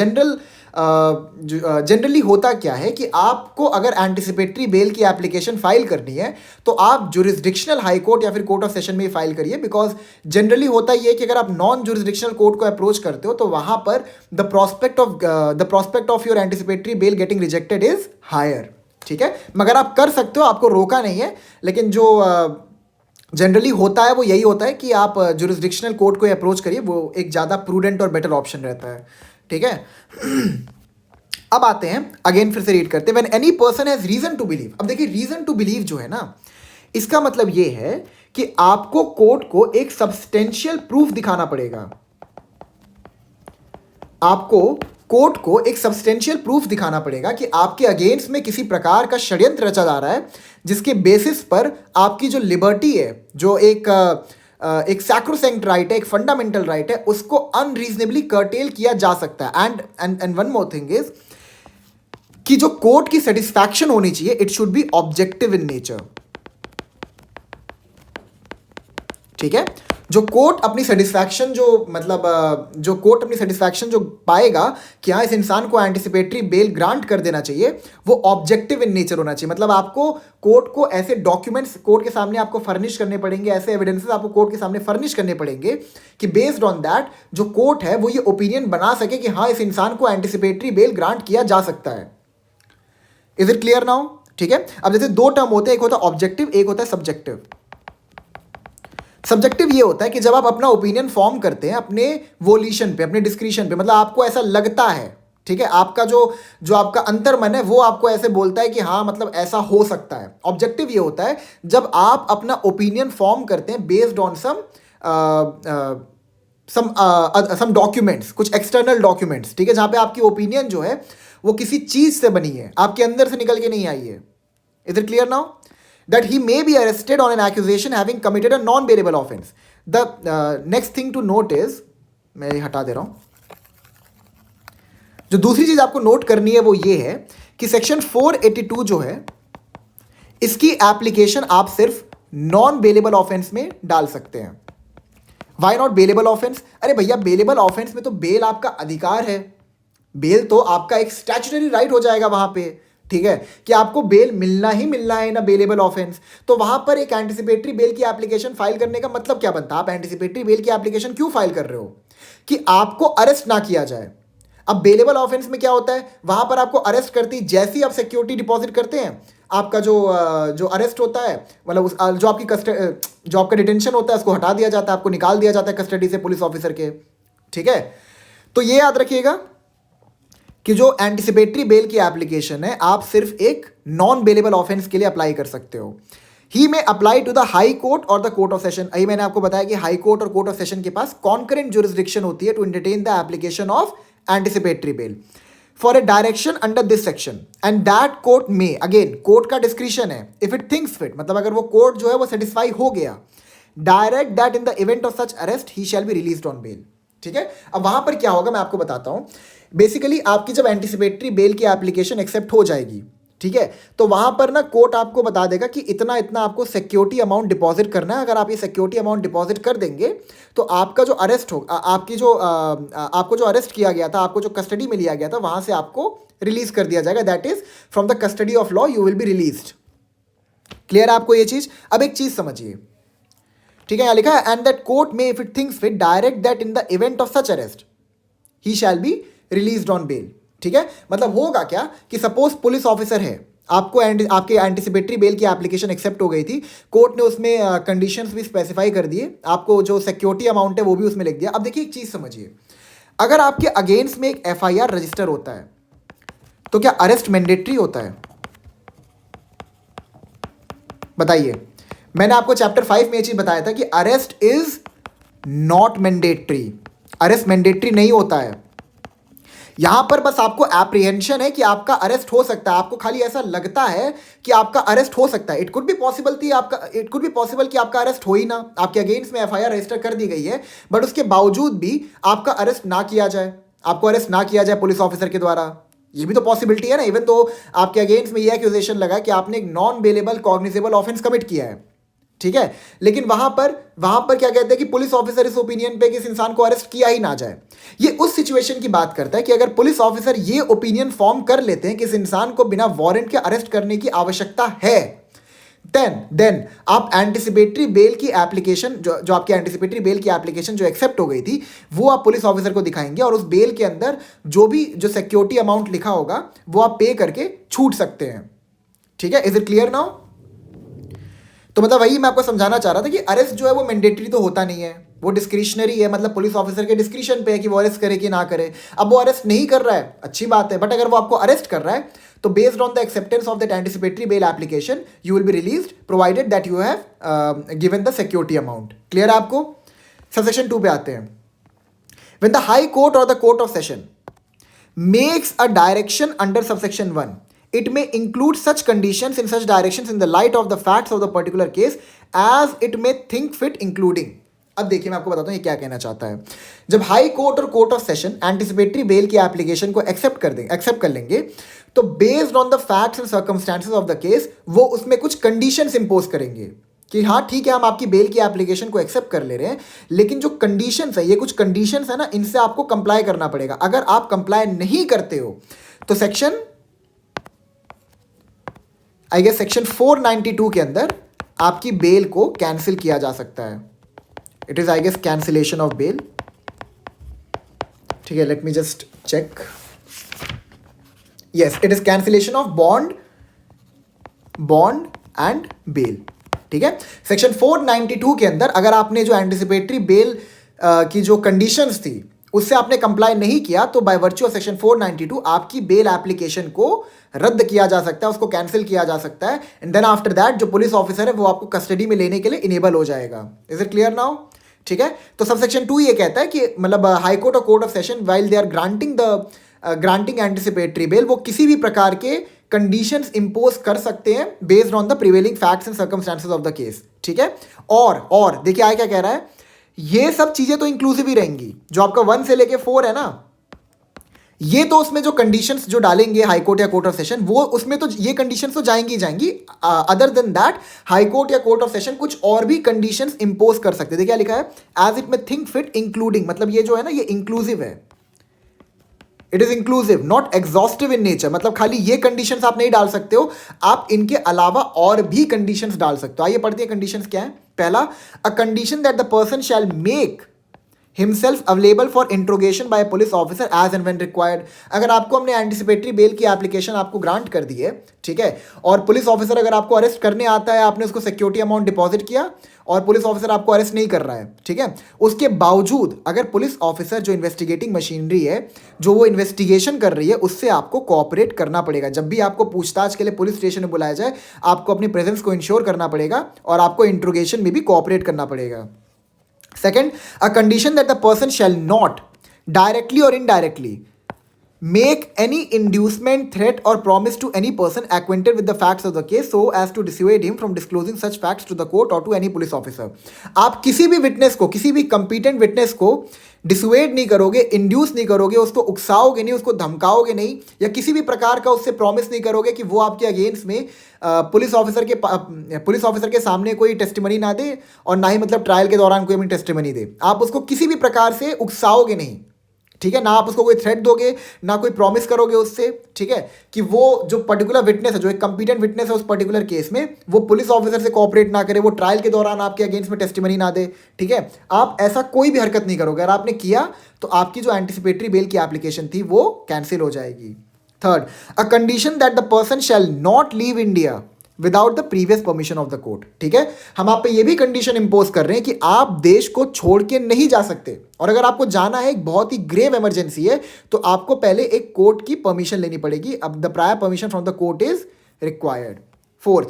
जनरली होता क्या है कि आपको अगर एंटिसिपेटरी बेल की एप्लीकेशन फाइल करनी है तो आप जुरिस्डिक्शनल हाई कोर्ट या फिर कोर्ट ऑफ सेशन में फाइल करिए, बिकॉज जनरली होता ही है कि अगर आप नॉन जुरिस्डिक्शनल कोर्ट को अप्रोच करते हो तो वहां पर the prospect of your anticipatory bell getting rejected is higher, ठीक है। मगर आप कर सकते हो, आपको रोका नहीं है, लेकिन जो जनरली होता है वो यही होता है कि आप जुरिस्डिक्शनल कोर्ट को अप्रोच करिए, वो एक ज़्यादा प्रूडेंट और बेटर ऑप्शन रहता है, ठीक है। अब आते हैं अगेन, फिर से रीड करते हैं। When any person has reason to believe, अब देखिए रीजन टू बिलीव जो है ना, इसका मतलब ये है कि आपको कोर्ट को एक सब्सटेंशियल प्रूफ दिखाना पड़ेगा, आपको कोर्ट को एक सब्सटेंशियल प्रूफ दिखाना पड़ेगा कि आपके अगेंस्ट में किसी प्रकार का षड्यंत्र रचा जा रहा है जिसके बेसिस पर आपकी जो लिबर्टी है, जो एक सैक्रोसैंक्ट राइट है, एक फंडामेंटल राइट है, उसको अनरीजनेबली कर्टेल किया जा सकता है। And one more thing is कि जो कोर्ट की सेटिस्फैक्शन होनी चाहिए, it should be objective in nature, ठीक है। जो कोर्ट अपनी सेटिस्फैक्शन जो पाएगा कि हाँ इस इंसान को एंटिसिपेटरी बेल ग्रांट कर देना चाहिए, वो ऑब्जेक्टिव इन नेचर होना चाहिए। मतलब आपको कोर्ट को ऐसे डॉक्यूमेंट्स कोर्ट के सामने आपको फर्निश करने पड़ेंगे, ऐसे एविडेंसेस आपको कोर्ट के सामने फर्निश करने पड़ेंगे कि बेस्ड ऑन दैट जो कोर्ट है वो ये ओपिनियन बना सके कि हाँ इस इंसान को एंटिसिपेटरी बेल ग्रांट किया जा सकता है। Is it clear now? ठीक है। अब जैसे दो टर्म होते हैं, एक होता है ऑब्जेक्टिव, एक होता है सब्जेक्टिव। सब्जेक्टिव ये होता है कि जब आप अपना ओपिनियन फॉर्म करते हैं अपने वोल्यूशन पे, अपने डिस्क्रिशन पे, मतलब आपको ऐसा लगता है, ठीक है, आपका जो जो आपका अंतर्मन है वो आपको ऐसे बोलता है कि हाँ मतलब ऐसा हो सकता है। ऑब्जेक्टिव ये होता है जब आप अपना ओपिनियन फॉर्म करते हैं बेस्ड ऑन सम डॉक्यूमेंट्स, कुछ एक्सटर्नल डॉक्यूमेंट्स, ठीक है, जहां पे आपकी ओपिनियन जो है वो किसी चीज से बनी है, आपके अंदर से निकल के नहीं आई है। Is it clear now? That he may be arrested on an accusation having committed a non-bailable offense. The next thing to note is, मैं ये हटा दे रहा हूं, जो दूसरी चीज आपको नोट करनी है वो ये है कि सेक्शन 482 जो है इसकी एप्लीकेशन आप सिर्फ नॉन बेलेबल ऑफेंस में डाल सकते हैं। Why not bailable offence? अरे भैया बेलेबल ऑफेंस में तो बेल आपका अधिकार है, बेल तो आपका एक स्टैट्यूटरी राइट हो जाएगा वहां पे, ठीक है, कि आपको बेल मिलना ही मिलना है ना बेलेबल ऑफेंस। तो वहां पर एक एंटिसिपेटरी बेल की एप्लीकेशन फाइल करने का मतलब क्या बनता है? आप एंटिसिपेटरी बेल की एप्लीकेशन क्यों फाइल कर रहे हो? कि आपको अरेस्ट ना किया जाए। अब बेलेबल ऑफेंस में क्या होता है, वहां पर आपको अरेस्ट करती जैसे ही आप सिक्योरिटी डिपॉजिट करते हैं, आपका जो अरेस्ट होता है, मतलब जो आपकी जो आपका डिटेंशन होता है उसको हटा दिया जाता है, आपको निकाल दिया जाता है कस्टडी से पुलिस ऑफिसर के, ठीक है। तो ये याद रखिएगा कि जो एंटिसिपेटरी बेल की एप्लीकेशन है आप सिर्फ एक नॉन बेलेबल ऑफेंस के लिए अप्लाई कर सकते हो। He may apply to the high court और द कोर्ट ऑफ सेशन। अभी मैंने आपको बताया कि हाई कोर्ट और कोर्ट ऑफ सेशन के पास कॉन्करेंट जुरिस्डिक्शन होती है to entertain the application of anticipatory bail for a direction under this section, and that court में, अगेन कोर्ट का डिस्क्रिशन है, इफ इट थिंक्स फिट, मतलब अगर वो कोर्ट जो है वो सेटिस्फाई हो गया, direct that in the event of such arrest he shall be released on bail, ठीक है। अब वहां पर क्या होगा मैं आपको बताता हूं। बेसिकली आपकी जब एंटिसिपेटरी बेल की एप्लीकेशन एक्सेप्ट हो जाएगी, ठीक है, तो वहां पर ना कोर्ट आपको बता देगा कि इतना इतना आपको सिक्योरिटी अमाउंट डिपॉजिट करना है। अगर आप ये सिक्योरिटी अमाउंट डिपॉजिट कर देंगे तो आपका जो अरेस्ट हो, आपको जो अरेस्ट किया गया था, आपको जो कस्टडी में लिया गया था, वहां से आपको रिलीज कर दिया जाएगा। That is from the custody of law you will be released. Clear है आपको ये चीज? अब एक चीज समझिए, ठीक है, यहां लिखा है एंड दैट कोर्ट में if it thinks fit direct that in the event of such arrest he shall be released on bail, ठीक है। मतलब होगा क्या कि सपोज पुलिस ऑफिसर है, आपको आपके एंटिसिपेटरी बेल की एप्लीकेशन एक्सेप्ट हो गई थी, कोर्ट ने उसमें कंडीशंस भी स्पेसिफाई कर दिए, आपको जो सिक्योरिटी अमाउंट है वो भी उसमें लिख दिया। अब देखिए एक चीज समझिए, अगर आपके अगेंस्ट में एक एफआईआर रजिस्टर होता है तो क्या अरेस्ट मैंडेटरी होता है? बताइए। मैंने आपको चैप्टर 5 में ये चीज बताया था कि arrest is not mandatory, arrest mandatory नहीं होता है। यहां पर बस आपको एप्रीहेंशन है कि आपका अरेस्ट हो सकता है, आपको खाली ऐसा लगता है कि आपका अरेस्ट हो सकता है। इट कुड बी पॉसिबल कि आपका अरेस्ट हो ही ना, आपके अगेंस्ट में एफआईआर रजिस्टर कर दी गई है, बट उसके बावजूद भी आपका अरेस्ट ना किया जाए, आपको अरेस्ट ना किया जाए पुलिस ऑफिसर के द्वारा। ये भी तो पॉसिबिलिटी है ना। इवन तो आपके अगेंस्ट में ये एक्यूजेशन लगा कि आपने एक non bailable cognizable offence commit किया है, ठीक है, लेकिन वहां पर क्या कहते हैं कि पुलिस ऑफिसर इस ओपिनियन पे कि इस इंसान को अरेस्ट किया ही ना जाए। ये उस सिचुएशन की बात करता है कि अगर पुलिस ऑफिसर ये ओपिनियन फॉर्म कर लेते हैं कि इस इंसान को बिना वारंट के अरेस्ट करने की आवश्यकता है, देन आप एंटिसिपेटरी बेल की एप्लीकेशन जो आपकी एंटिसिपेटरी बेल की एप्लीकेशन जो एक्सेप्ट हो गई थी वो आप पुलिस ऑफिसर को दिखाएंगे और उस बेल के अंदर जो सिक्योरिटी अमाउंट लिखा होगा वो आप पे करके छूट सकते हैं, ठीक है। Is it clear now? तो मतलब वही मैं आपको समझाना चाह रहा था कि अरेस्ट जो है वो मैंडेटरी तो होता नहीं है, वो डिस्क्रिशनरी है, मतलब पुलिस ऑफिसर के डिस्क्रिशन पे है कि वो अरेस्ट करे कि ना करे। अब वो अरेस्ट नहीं कर रहा है, अच्छी बात है, बट अगर वो आपको अरेस्ट कर रहा है तो based on the acceptance of that anticipatory bail application you will be released provided that you have given the security amount. Clear है आपको? सबसेक्शन 2 पे आते हैं। व्हेन द हाई कोर्ट और the court of session makes a direction under subsection 1, it may include such conditions in such directions in the light of the facts of the particular case as it may think fit including। अब देखिए मैं आपको बताता हूं ये क्या कहना चाहता है। जब हाई कोर्ट और court of session anticipatory bail की एप्लीकेशन को एक्सेप्ट कर लेंगे तो based on the facts and circumstances of the case वो उसमें कुछ कंडीशंस इंपोज करेंगे कि हाँ ठीक है हम आपकी बेल की एप्लीकेशन को एक्सेप्ट कर ले रहे हैं, लेकिन जो कंडीशंस है, ये कुछ कंडीशंस है ना, इनसे आपको कंप्लाई करना पड़ेगा। अगर आप कंप्लाई नहीं करते हो तो सेक्शन 492 के अंदर आपकी बेल को कैंसिल किया जा सकता है। It is I guess cancellation of bail, ठीक है। Let me just check. Yes, it is cancellation of bond bond and bail. ठीक है, सेक्शन 492 के अंदर अगर आपने जो एंटिसिपेटरी बेल की जो कंडीशंस थी उससे आपने कंप्लाई नहीं किया तो बाय वर्च्यू ऑफ सेक्शन 492 आपकी बेल एप्लीकेशन को रद्द किया जा सकता है, उसको कैंसिल किया जा सकता है, एंड देन आफ्टर दैट जो पुलिस ऑफिसर है वो आपको कस्टडी में लेने के लिए इनेबल हो जाएगा। Is it clear now? ठीक है, तो सब सेक्शन 2 ये कहता है कि मतलब हाई कोर्ट और court of session while they are granting anticipatory bail, वो किसी भी प्रकार के कंडीशंस इंपोज कर सकते हैं based on the prevailing facts and circumstances of the case. ठीक है, और देखिए आगे क्या कह रहा है, ये सब चीजें तो इंक्लूसिव ही रहेंगी, जो आपका 1 से लेके 4 है ना, ये तो उसमें जो कंडीशंस जो डालेंगे हाई कोर्ट या कोर्ट ऑफ सेशन वो उसमें तो ये कंडीशंस तो जाएंगी ही जाएंगी। Other than that high court या कोर्ट ऑफ सेशन कुछ और भी कंडीशंस इंपोज कर सकते हैं। देखिए क्या लिखा है, एज इट में थिंक फिट इंक्लूडिंग, मतलब ये जो है ना ये इंक्लूसिव है, it is inclusive not exhaustive in nature, मतलब खाली ये कंडीशंस आप नहीं डाल सकते हो, आप इनके अलावा और भी कंडीशंस डाल सकते हो। आइए पढ़ते हैं कंडीशंस क्या है। पहला, a condition that the person shall make himself available for interrogation by police officer as and when required. अगर आपको हमने एंटिसिपेटरी बेल की एप्लीकेशन आपको ग्रांट कर दी है, ठीक है, और पुलिस ऑफिसर अगर आपको अरेस्ट करने आता है, आपने उसको सिक्योरिटी अमाउंट डिपॉजिट किया और पुलिस ऑफिसर आपको अरेस्ट नहीं कर रहा है, ठीक है, उसके बावजूद अगर पुलिस ऑफिसर जो इन्वेस्टिगेटिंग मशीनरी है जो वो इन्वेस्टिगेशन कर रही है उससे आपको कोऑपरेट करना पड़ेगा। जब भी आपको पूछताछ के लिए पुलिस स्टेशन में बुलाया जाए आपको अपनी प्रेजेंस को इंश्योर करना पड़ेगा और आपको इंट्रोगेशन में भी कोऑपरेट करना पड़ेगा। Second, a condition that the person shall not directly or indirectly make any inducement, threat or promise to any person acquainted with the facts of the case so as to dissuade him from disclosing such facts to the court or to any police officer। आप किसी भी witness को, किसी भी competent witness को डिसुएड नहीं करोगे, induce नहीं करोगे, उसको उकसाओगे नहीं, उसको धमकाओगे नहीं, या किसी भी प्रकार का उससे प्रॉमिस नहीं करोगे कि वो आपके अगेंस्ट में पुलिस ऑफिसर के सामने कोई टेस्टिमनी ना दे और ना ही मतलब ट्रायल के दौरान कोई टेस्टिमनी दे। आप उसको किसी भी प्रकार से उकसाओगे नहीं, ठीक है, ना आप उसको कोई थ्रेट दोगे ना कोई प्रॉमिस करोगे उससे, ठीक है, कि वो जो पर्टिकुलर विटनेस है, जो एक कंपिटेंट विटनेस है उस पर्टिकुलर केस में, वो पुलिस ऑफिसर से कोऑपरेट ना करे, वो ट्रायल के दौरान आपके अगेंस्ट में टेस्टिमनी ना दे, ठीक है, आप ऐसा कोई भी हरकत नहीं करोगे। अगर आपने किया तो आपकी जो एंटिसिपेटरी बेल की एप्लीकेशन थी वो कैंसिल हो जाएगी। Third, a condition that the person shall not leave India without the previous permission of the court. ठीक है, हम आप पे ये भी कंडीशन इंपोज कर रहे हैं कि आप देश को छोड़ के नहीं जा सकते, और अगर आपको जाना है, एक बहुत ही ग्रेव इमरजेंसी है, तो आपको पहले एक कोर्ट की परमिशन लेनी पड़ेगी। अब the prior permission from the court is required. Fourth,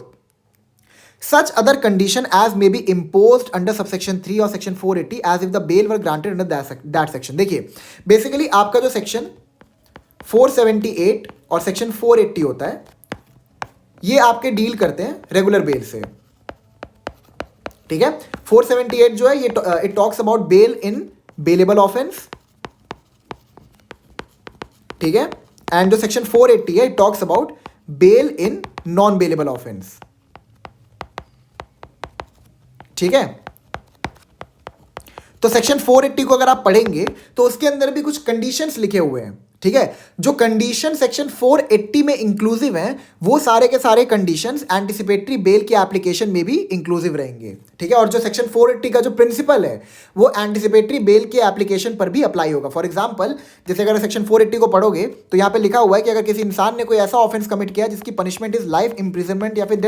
such other condition as may be imposed under subsection 3 और section 480 as if the bail were granted under that section। देखिए बेसिकली आपका जो section 478 और section 480 होता है ये आपके deal करते हैं रेगुलर बेल से, ठीक है। 478 जो है ये it talks about bail in bailable offence, ठीक है, एंड जो सेक्शन 480 है it talks about bail in non bailable offence, ठीक है। तो सेक्शन 480 को अगर आप पढ़ेंगे तो उसके अंदर भी कुछ कंडीशंस लिखे हुए हैं, ठीक है। जो कंडीशन सेक्शन 480 में इंक्लूसिव हैं वो सारे के सारे कंडीशंस एंटिसिपेटरी बेल की एप्लीकेशन में भी इंक्लूसिव रहेंगे, ठीक है। और जो सेक्शन 480 का जो प्रिंसिपल है वो एंटिसिपेटरी बेल की एप्लीकेशन पर भी अप्लाई होगा। फॉर एग्जांपल जैसे अगर सेक्शन 480 को पढ़ोगे तो यहाँ पे लिखा हुआ है कि अगर किसी इंसान ने कोई ऐसा ऑफेंस कमिट किया जिसकी पनिशमेंट इज लाइफ इंप्रिजनमेंट या फिर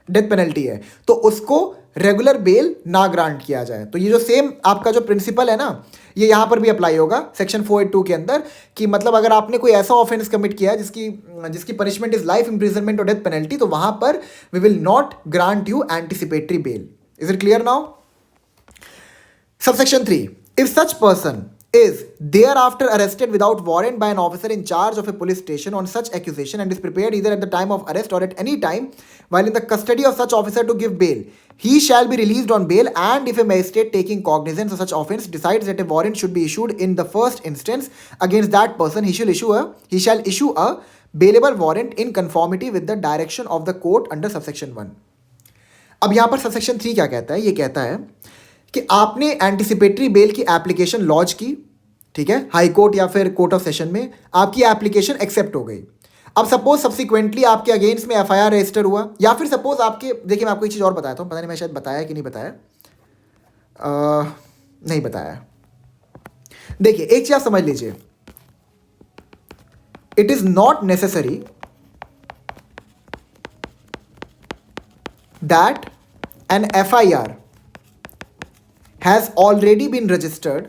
डेथ पेनल्टी है तो उसको रेगुलर बेल ना ग्रांट किया जाए। तो ये जो सेम आपका जो प्रिंसिपल है ना ये यहाँ पर भी अप्लाई होगा सेक्शन 482 के अंदर, कि मतलब अगर आपने कोई ऐसा ऑफेंस कमिट किया जिसकी पनिशमेंट इज लाइफ इंप्रिजनमेंट और डेथ पेनल्टी तो वहां पर we will not grant you anticipatory bail. Is it clear now? Subsection 3, if such person is thereafter arrested without warrant by an officer in charge of a police station on such accusation and is prepared either at the time of arrest or at any time while in the custody of such officer to give bail, he shall be released on bail, and if a magistrate taking cognizance of such offence decides that a warrant should be issued in the first instance against that person, he shall issue a bailable warrant in conformity with the direction of the court under subsection 1। अब यहाँ पर subsection 3 क्या कहता है? ये कहता है कि आपने एंटिसिपेटरी बेल की एप्लीकेशन लॉन्च की, ठीक है, हाई कोर्ट या फिर कोर्ट ऑफ सेशन में, आपकी एप्लीकेशन एक्सेप्ट हो गई। अब सपोज सब्सिक्वेंटली आपके अगेंस्ट में एफआईआर रजिस्टर हुआ, या फिर सपोज आपके, देखिए मैं आपको एक चीज़ और बताता हूँ, पता नहीं मैं शायद बताया कि नहीं बताया, नहीं बताया। देखिए एक चीज़ आप समझ लीजिए, it is not necessary that an FIR has already been registered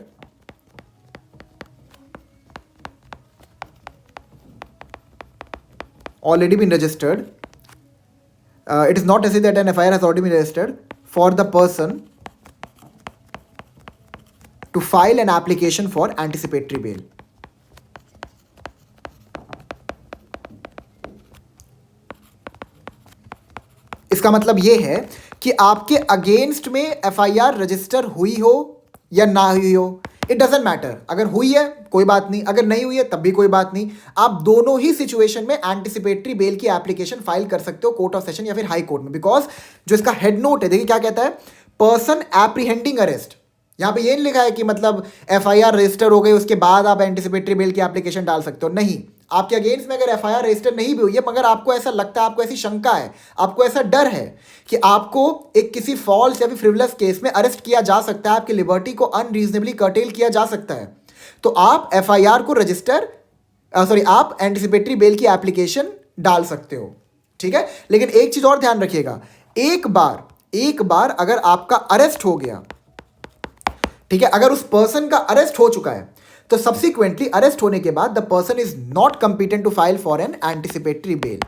it is not necessary that an FIR has already been registered for the person to file an application for anticipatory bail. इसका मतलब ये है कि आपके against में FIR register हुई हो या ना हुई हो, इट डजेंट मैटर. अगर हुई है कोई बात नहीं, अगर नहीं हुई है तब भी कोई बात नहीं. आप दोनों ही सिचुएशन में एंटिसिपेटरी बेल की एप्लीकेशन फाइल कर सकते हो कोर्ट ऑफ सेशन या फिर हाई कोर्ट में. बिकॉज जो इसका हेड नोट है, देखिए क्या कहता है, पर्सन एप्रीहेंडिंग अरेस्ट. यहाँ पे ये नहीं लिखा है कि मतलब एफआईआर रजिस्टर हो गई उसके बाद आप एंटिसिपेटरी बेल की एप्लीकेशन डाल सकते हो. नहीं, आपके अगेंस्ट में अगर एफआईआर रजिस्टर नहीं भी हुई है मगर आपको ऐसा लगता है, आपको ऐसी शंका है, आपको ऐसा डर है कि आपको एक किसी फॉल्स या फिर फ्रिवलस केस में अरेस्ट किया जा सकता है, आपकी लिबर्टी को अनरीजनेबली कर्टेल किया जा सकता है, तो आप एफआईआर को आप एंटिसिपेटरी बेल की एप्लीकेशन डाल सकते हो. ठीक है, लेकिन एक चीज और ध्यान रखिएगा, एक बार अगर आपका अरेस्ट हो गया, ठीक है, अगर उस पर्सन का अरेस्ट हो चुका है तो सब्सिक्वेंटली अरेस्ट होने के बाद the person is not competent to file for an anticipatory bail.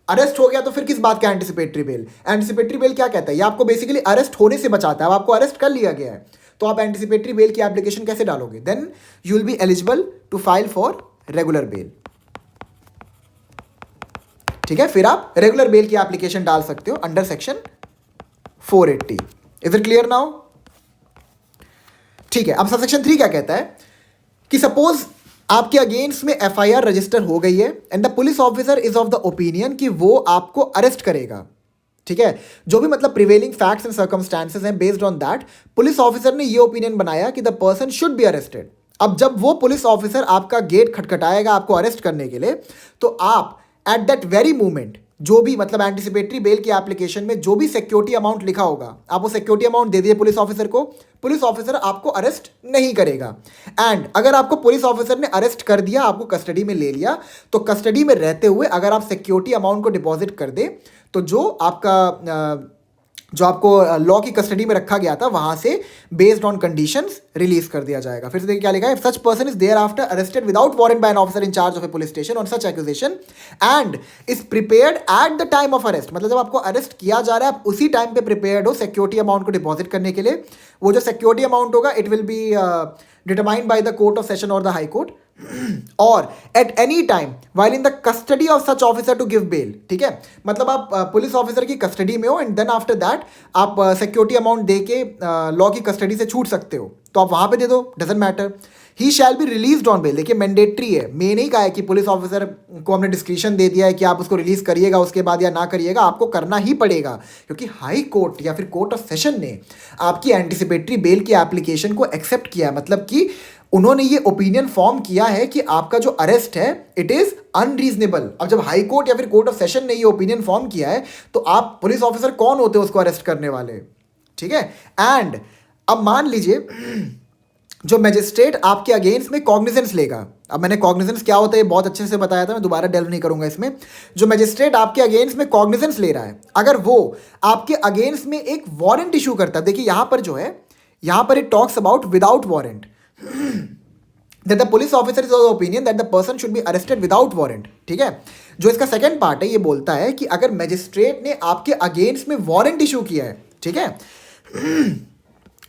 Arrest हो गया तो फिर किस बात का एंटिसिपेटरी बेल? एंटिसिपेटरी बेल क्या कहता है? ये आपको बेसिकली अरेस्ट होने से बचाता है. अब आपको अरेस्ट कर लिया गया है तो आप एंटिसिपेटरी बेल की एप्लीकेशन कैसे डालोगे? Then you will be eligible to file for regular bail. ठीक है, फिर आप रेगुलर बेल की एप्लीकेशन डाल सकते हो under section 480. Is it clear now? ठीक है, अब सबसेक्शन 3 क्या कहता है कि सपोज आपके अगेंस्ट में एफआईआर रजिस्टर हो गई है and the police officer is of the opinion कि वो आपको अरेस्ट करेगा. ठीक है, जो भी मतलब प्रिवेलिंग फैक्ट्स एंड सर्कमस्टांसेस हैं, based on that police officer ने ये ओपिनियन बनाया कि the person should be arrested. अब जब वो पुलिस ऑफिसर आपका गेट खटखटाएगा आपको अरेस्ट करने के लिए, तो आप एट दैट वेरी मोमेंट जो भी मतलब एंटिसिपेटरी बेल की एप्लीकेशन में जो भी सिक्योरिटी अमाउंट लिखा होगा, आप वो सिक्योरिटी अमाउंट दे दिए पुलिस ऑफिसर को, पुलिस ऑफिसर आपको अरेस्ट नहीं करेगा. एंड अगर आपको पुलिस ऑफिसर ने अरेस्ट कर दिया, आपको कस्टडी में ले लिया, तो कस्टडी में रहते हुए अगर आप सिक्योरिटी अमाउंट को डिपॉजिट कर दे तो जो आपको लॉ की कस्टडी में रखा गया था वहां से बेस्ड ऑन कंडीशंस रिलीज कर दिया जाएगा. फिर से देखिए क्या लिखा है, such person is thereafter arrested without warrant by an officer in charge of a police station on such accusation and is prepared at the time of arrest. मतलब जब आपको अरेस्ट किया जा रहा है आप उसी टाइम पे प्रिपेयर्ड हो सिक्योरिटी अमाउंट को डिपॉजिट करने के लिए. वो जो सिक्योरिटी अमाउंट होगा it will be determined by the court of session और द हाई कोर्ट और at any time while in the custody of such officer to give bail. ठीक है, मतलब आप पुलिस ऑफिसर की कस्टडी में हो एंड देन आफ्टर दैट आप सिक्योरिटी अमाउंट दे के लॉ की कस्टडी से छूट सकते हो, तो आप वहां पे दे दो, doesn't matter. He shall be release on bail. देखिए मैंडेटरी है, मैं नहीं कहा है कि पुलिस ऑफिसर को हमने डिस्क्रिप्शन दे दिया है कि आप उसको रिलीज करिएगा उसके बाद या ना करिएगा, आपको करना ही पड़ेगा क्योंकि हाई कोर्ट या फिर कोर्ट ऑफ सेशन ने आपकी एंटिसिपेटरी बेल की एप्लीकेशन को एक्सेप्ट किया. मतलब कि उन्होंने ये ओपिनियन फॉर्म किया है कि आपका जो अरेस्ट है इट इज अनरीजनेबल. अब जब हाई कोर्ट या फिर कोर्ट ऑफ सेशन ने ये ओपिनियन फॉर्म किया है तो आप पुलिस ऑफिसर कौन होते हैं उसको अरेस्ट करने वाले? ठीक है, एंड अब मान लीजिए जो मैजिस्ट्रेट आपके अगेंस्ट में कॉग्निजेंस लेगा, अब मैंने कॉग्निजेंस क्या होता है ये बहुत अच्छे से बताया था, मैं दोबारा डेल्व नहीं करूंगा इसमें. जो मैजिस्ट्रेट आपके अगेंस्ट में कॉग्निजेंस ले रहा है, अगर वो आपके अगेंस्ट में एक वारंट इशू करता है, देखिए यहां पर जो है, यहां पर it talks about without warrant, that the police officer is of the opinion that the person should be arrested without warrant. ठीक है, जो इसका सेकंड पार्ट है ये बोलता है कि अगर मैजिस्ट्रेट ने आपके अगेंस्ट में वारंट इशू किया है, ठीक है,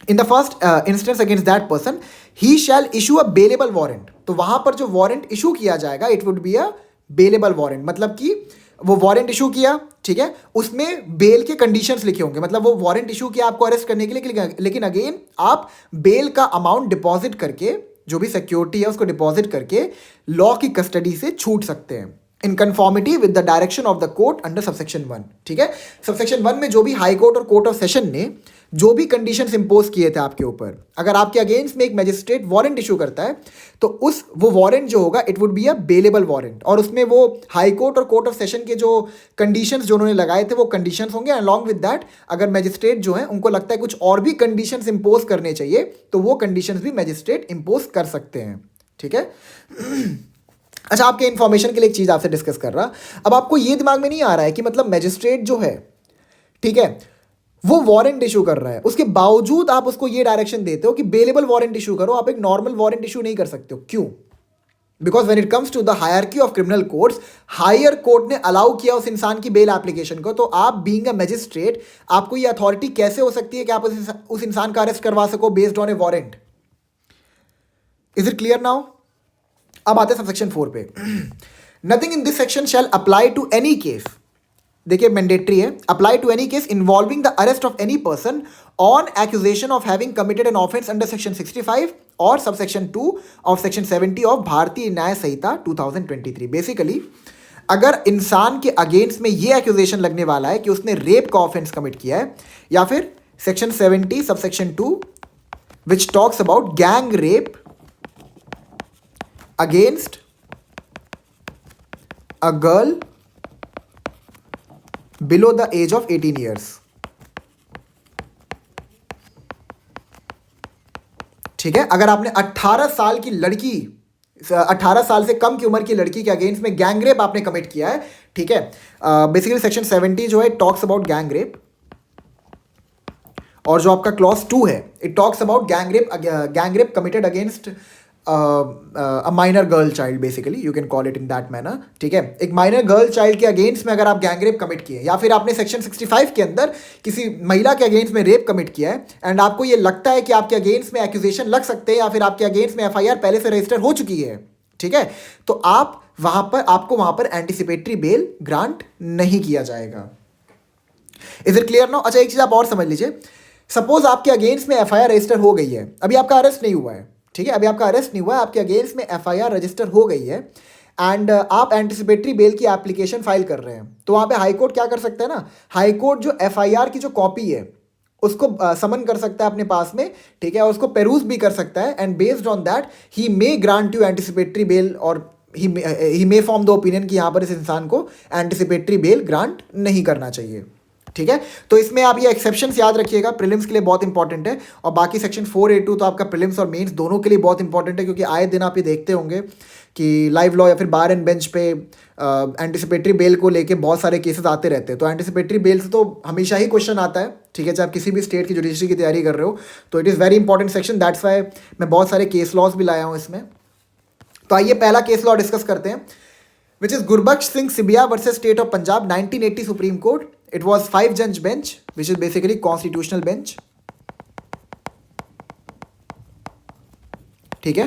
in the first instance against that person he shall issue a bailable warrant. तो वहां पर जो वारंट इशू किया जाएगा it would be a bailable warrant. मतलब कि वो वारंट इशू किया, ठीक है, उसमें बेल के कंडीशंस लिखे होंगे, मतलब वो वारंट इशू किया आपको अरेस्ट करने के लिए, लेकिन अगेन आप बेल का अमाउंट डिपॉजिट करके, जो भी सिक्योरिटी है उसको डिपॉजिट करके लॉ की कस्टडी से छूट सकते हैं in conformity with the direction of the court under subsection 1. ठीक है, सबसेक्शन 1 में जो भी हाई कोर्ट और कोर्ट ऑफ सेशन ने जो भी कंडीशंस इंपोज किए थे आपके ऊपर, अगर आपके अगेंस्ट में एक मैजिस्ट्रेट वारंट इशू करता है तो वो वारंट जो होगा it would be a bailable warrant, और उसमें वो हाई कोर्ट और कोर्ट ऑफ सेशन के जो कंडीशंस जो उन्होंने लगाए थे वो कंडीशंस होंगे. अलॉन्ग विद दैट अगर मैजिस्ट्रेट जो है उनको लगता है कुछ और भी कंडीशंस इंपोज करने चाहिए तो वो कंडीशंस भी मैजिस्ट्रेट इंपोज कर सकते हैं. ठीक है. अच्छा, आपके इन्फॉर्मेशन के लिए एक चीज़ आपसे डिस्कस कर रहा, अब आपको ये दिमाग में नहीं आ रहा है कि मतलब मैजिस्ट्रेट जो है ठीक है, वो वारंट इशू कर रहा है, उसके बावजूद आप उसको ये डायरेक्शन देते हो कि बेलेबल वारंट इशू करो, आप एक नॉर्मल वारंट इशू नहीं कर सकते हो। क्यों? Because when it comes to the hierarchy of criminal courts, higher court ने अलाउ किया उस इंसान की बेल एप्लीकेशन को, तो आप बीइंग अ मैजिस्ट्रेट, आपको ये अथॉरिटी कैसे हो सकती है कि आप उस इंसान का अरेस्ट करवा सको based on a warrant? Is it clear now? अब आते हैं सबसेक्शन 4 पे। Nothing in this section shall apply to any case, देखिए मैंडेटरी है, apply to any case involving the arrest of any person on accusation of having committed an offence under section 65 और subsection 2 of section 70 of भारतीय न्याय संहिता 2023। Basically अगर इंसान के against में ये एक्यूजेशन लगने वाला है कि उसने रेप का ऑफेंस कमिट किया है, या फिर section 70 subsection 2 which talks about gang rape against a girl below the age of 18 years, ठीक है, अगर आपने 18 साल की लड़की, 18 साल से कम की उम्र की लड़की के अगेंस्ट में गैंग रेप आपने कमिट किया है, ठीक है, बेसिकली सेक्शन 70 जो है टॉक्स अबाउट गैंग रेप, और जो आपका क्लॉज 2 है it talks about gang rape committed against a minor girl child, basically you can call it in that manner, ठीक है। एक माइनर गर्ल चाइल्ड के अगेंस्ट में अगर आप गैंग रेप कमिट किए, या फिर आपने सेक्शन 65 के अंदर किसी महिला के अगेंस्ट में रेप कमिट किया है, एंड आपको ये लगता है कि आपके अगेंस्ट में एक्यूजेशन लग सकते हैं, या फिर आपके अगेंस्ट में एफआईआर पहले से रजिस्टर हो चुकी है, ठीक है, तो आपको वहां पर एंटीसिपेटरी बेल ग्रांट नहीं किया जाएगा। Is it clear now? अच्छा, एक चीज आप और समझ लीजिए, सपोज आपके अगेंस्ट में एफआईआर रजिस्टर हो गई है, अभी आपका अरेस्ट नहीं हुआ है, ठीक है, अभी आपका अरेस्ट नहीं हुआ है, आपके अगेंस्ट में एफआईआर रजिस्टर हो गई है, एंड आप एंटीसिपेटरी बेल की एप्लीकेशन फाइल कर रहे हैं, तो वहाँ पे हाई कोर्ट क्या कर सकता है ना, हाई कोर्ट जो एफआईआर की जो कॉपी है उसको समन कर सकता है अपने पास में, ठीक है, और उसको पेरूज भी कर सकता है, and based on that he may grant you anticipatory bail, और ही मे फॉर्म द ओपिनियन कि यहाँ पर इस इंसान को एंटीसिपेटरी बेल ग्रांट नहीं करना चाहिए, ठीक है। तो इसमें आप ये एक्सेप्शंस याद रखिएगा, प्रीलिम्स के लिए बहुत इंपॉर्टेंट है, और बाकी सेक्शन 4A2 तो आपका प्रीलिम्स और मेंस दोनों के लिए बहुत इंपॉर्टेंट है, क्योंकि आए दिन आप ये देखते होंगे कि लाइव लॉ या फिर बार एंड बेंच पे एंटीसिपेटरी बेल को लेके बहुत सारे केसेस आते रहते हैं, तो एंटीसिपेटरी बेल से तो हमेशा ही क्वेश्चन आता है, ठीक है, चाहे आप किसी भी स्टेट की जुडिशरी की तैयारी कर रहे हो, तो it is very important section, that's why मैं बहुत सारे केस लॉज भी लाया हूँ इसमें। तो आइए पहला केस लॉ डिस्कस करते हैं, which is Gurbaksh Singh Sibia versus state of Punjab, 1980 supreme court. It was 5 judge bench, which is basically constitutional bench, ठीक है,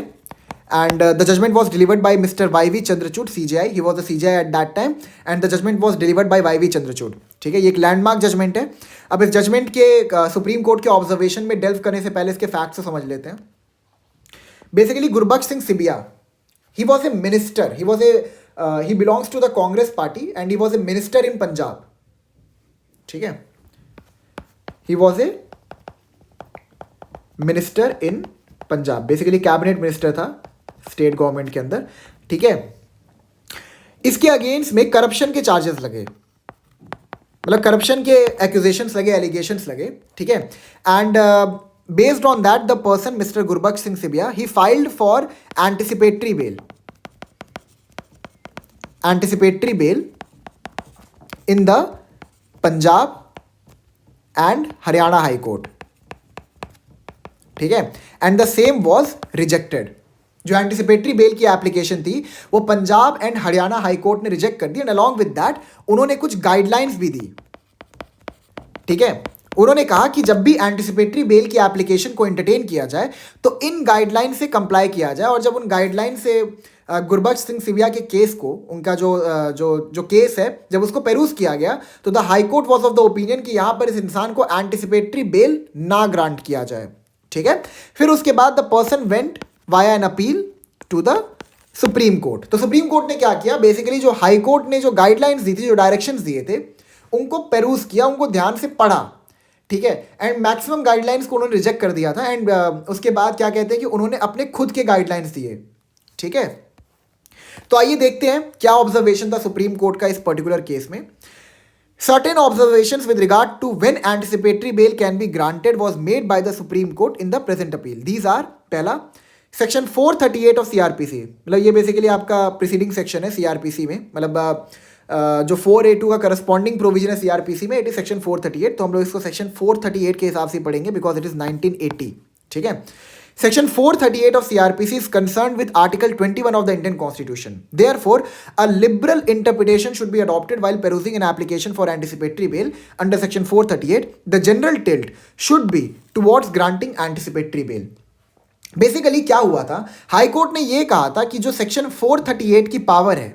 and the judgment was delivered by Mr. Y.V. Chandrachud, CJI. He was the CJI at that time, and the judgment was delivered by Y.V. Chandrachud, ठीक है, ये एक landmark judgement है। अब इस judgement के सुप्रीम कोर्ट के ऑब्जर्वेशन में डेल्व करने से पहले इसके फैक्ट्स को समझ लेते हैं। Basically Gurbaksh Singh Sibia, he was a minister, he belongs to the Congress party, and he was a minister in Punjab, ठीक है, he was a minister in Punjab, basically cabinet minister था स्टेट गवर्नमेंट के अंदर, ठीक है। इसके अगेंस्ट में करप्शन के चार्जेस लगे, मतलब करप्शन के एक्यूजेशंस लगे, एलिगेशंस लगे, ठीक है, and based on that the person mister Gurbaksh Singh Sibia he filed for anticipatory bail in the Punjab and Haryana high court, ठीक है, and the same was rejected. जो एंटीसिपेटरी बेल की एप्लीकेशन थी वो Punjab and Haryana high court ने रिजेक्ट कर दी, एंड अलॉन्ग विद दैट उन्होंने कुछ गाइडलाइंस भी दी, ठीक है। उन्होंने कहा कि जब भी एंटीसिपेटरी बेल की एप्लीकेशन को एंटरटेन किया जाए तो इन गाइडलाइन से कंप्लाई किया जाए, और जब उन गाइडलाइन से गुरबख्श सिंह सिबिया के केस को, उनका जो केस है, जब उसको पेरूज किया गया तो the high court was of the opinion कि यहाँ पर इस इंसान को एंटीसिपेटरी बेल ना ग्रांट किया जाए, ठीक है। फिर उसके बाद the person went via an appeal to the supreme court. तो सुप्रीम कोर्ट ने क्या किया, बेसिकली जो हाई कोर्ट ने जो गाइडलाइंस दी थी, जो डायरेक्शंस दिए थे, उनको पेरूज किया, उनको ध्यान से पढ़ा, ठीक है, एंड मैक्सिमम गाइडलाइंस को उन्होंने रिजेक्ट कर दिया था, एंड उसके बाद क्या कहते हैं कि उन्होंने अपने खुद के गाइडलाइंस दिए, ठीक है। तो आइए देखते हैं क्या ऑब्जर्वेशन था सुप्रीम कोर्ट का इस पर्टिकुलर केस में। Certain observations with regard to when anticipatory bail can be granted was made by the Supreme Court in the present appeal. These are, पहला, सेक्शन 438 ऑफ CRPC, मतलब ये basically आपका preceding section है CRPC में, मतलब जो 4A2 का corresponding provision है सीआरपीसी में, इट इज सेक्शन 438, तो हम लोग इसको सेक्शन 438 के हिसाब से पढ़ेंगे बिकॉज इट इज 1980, ठीक है। Section 438 of CRPC is concerned with Article 21 of the Indian Constitution. Therefore, a liberal interpretation should be adopted while perusing an application for anticipatory bail under Section 438. The general tilt should be towards granting anticipatory bail. Basically क्या हुआ था, high court ने ये कहा था कि जो section 438 की पावर है,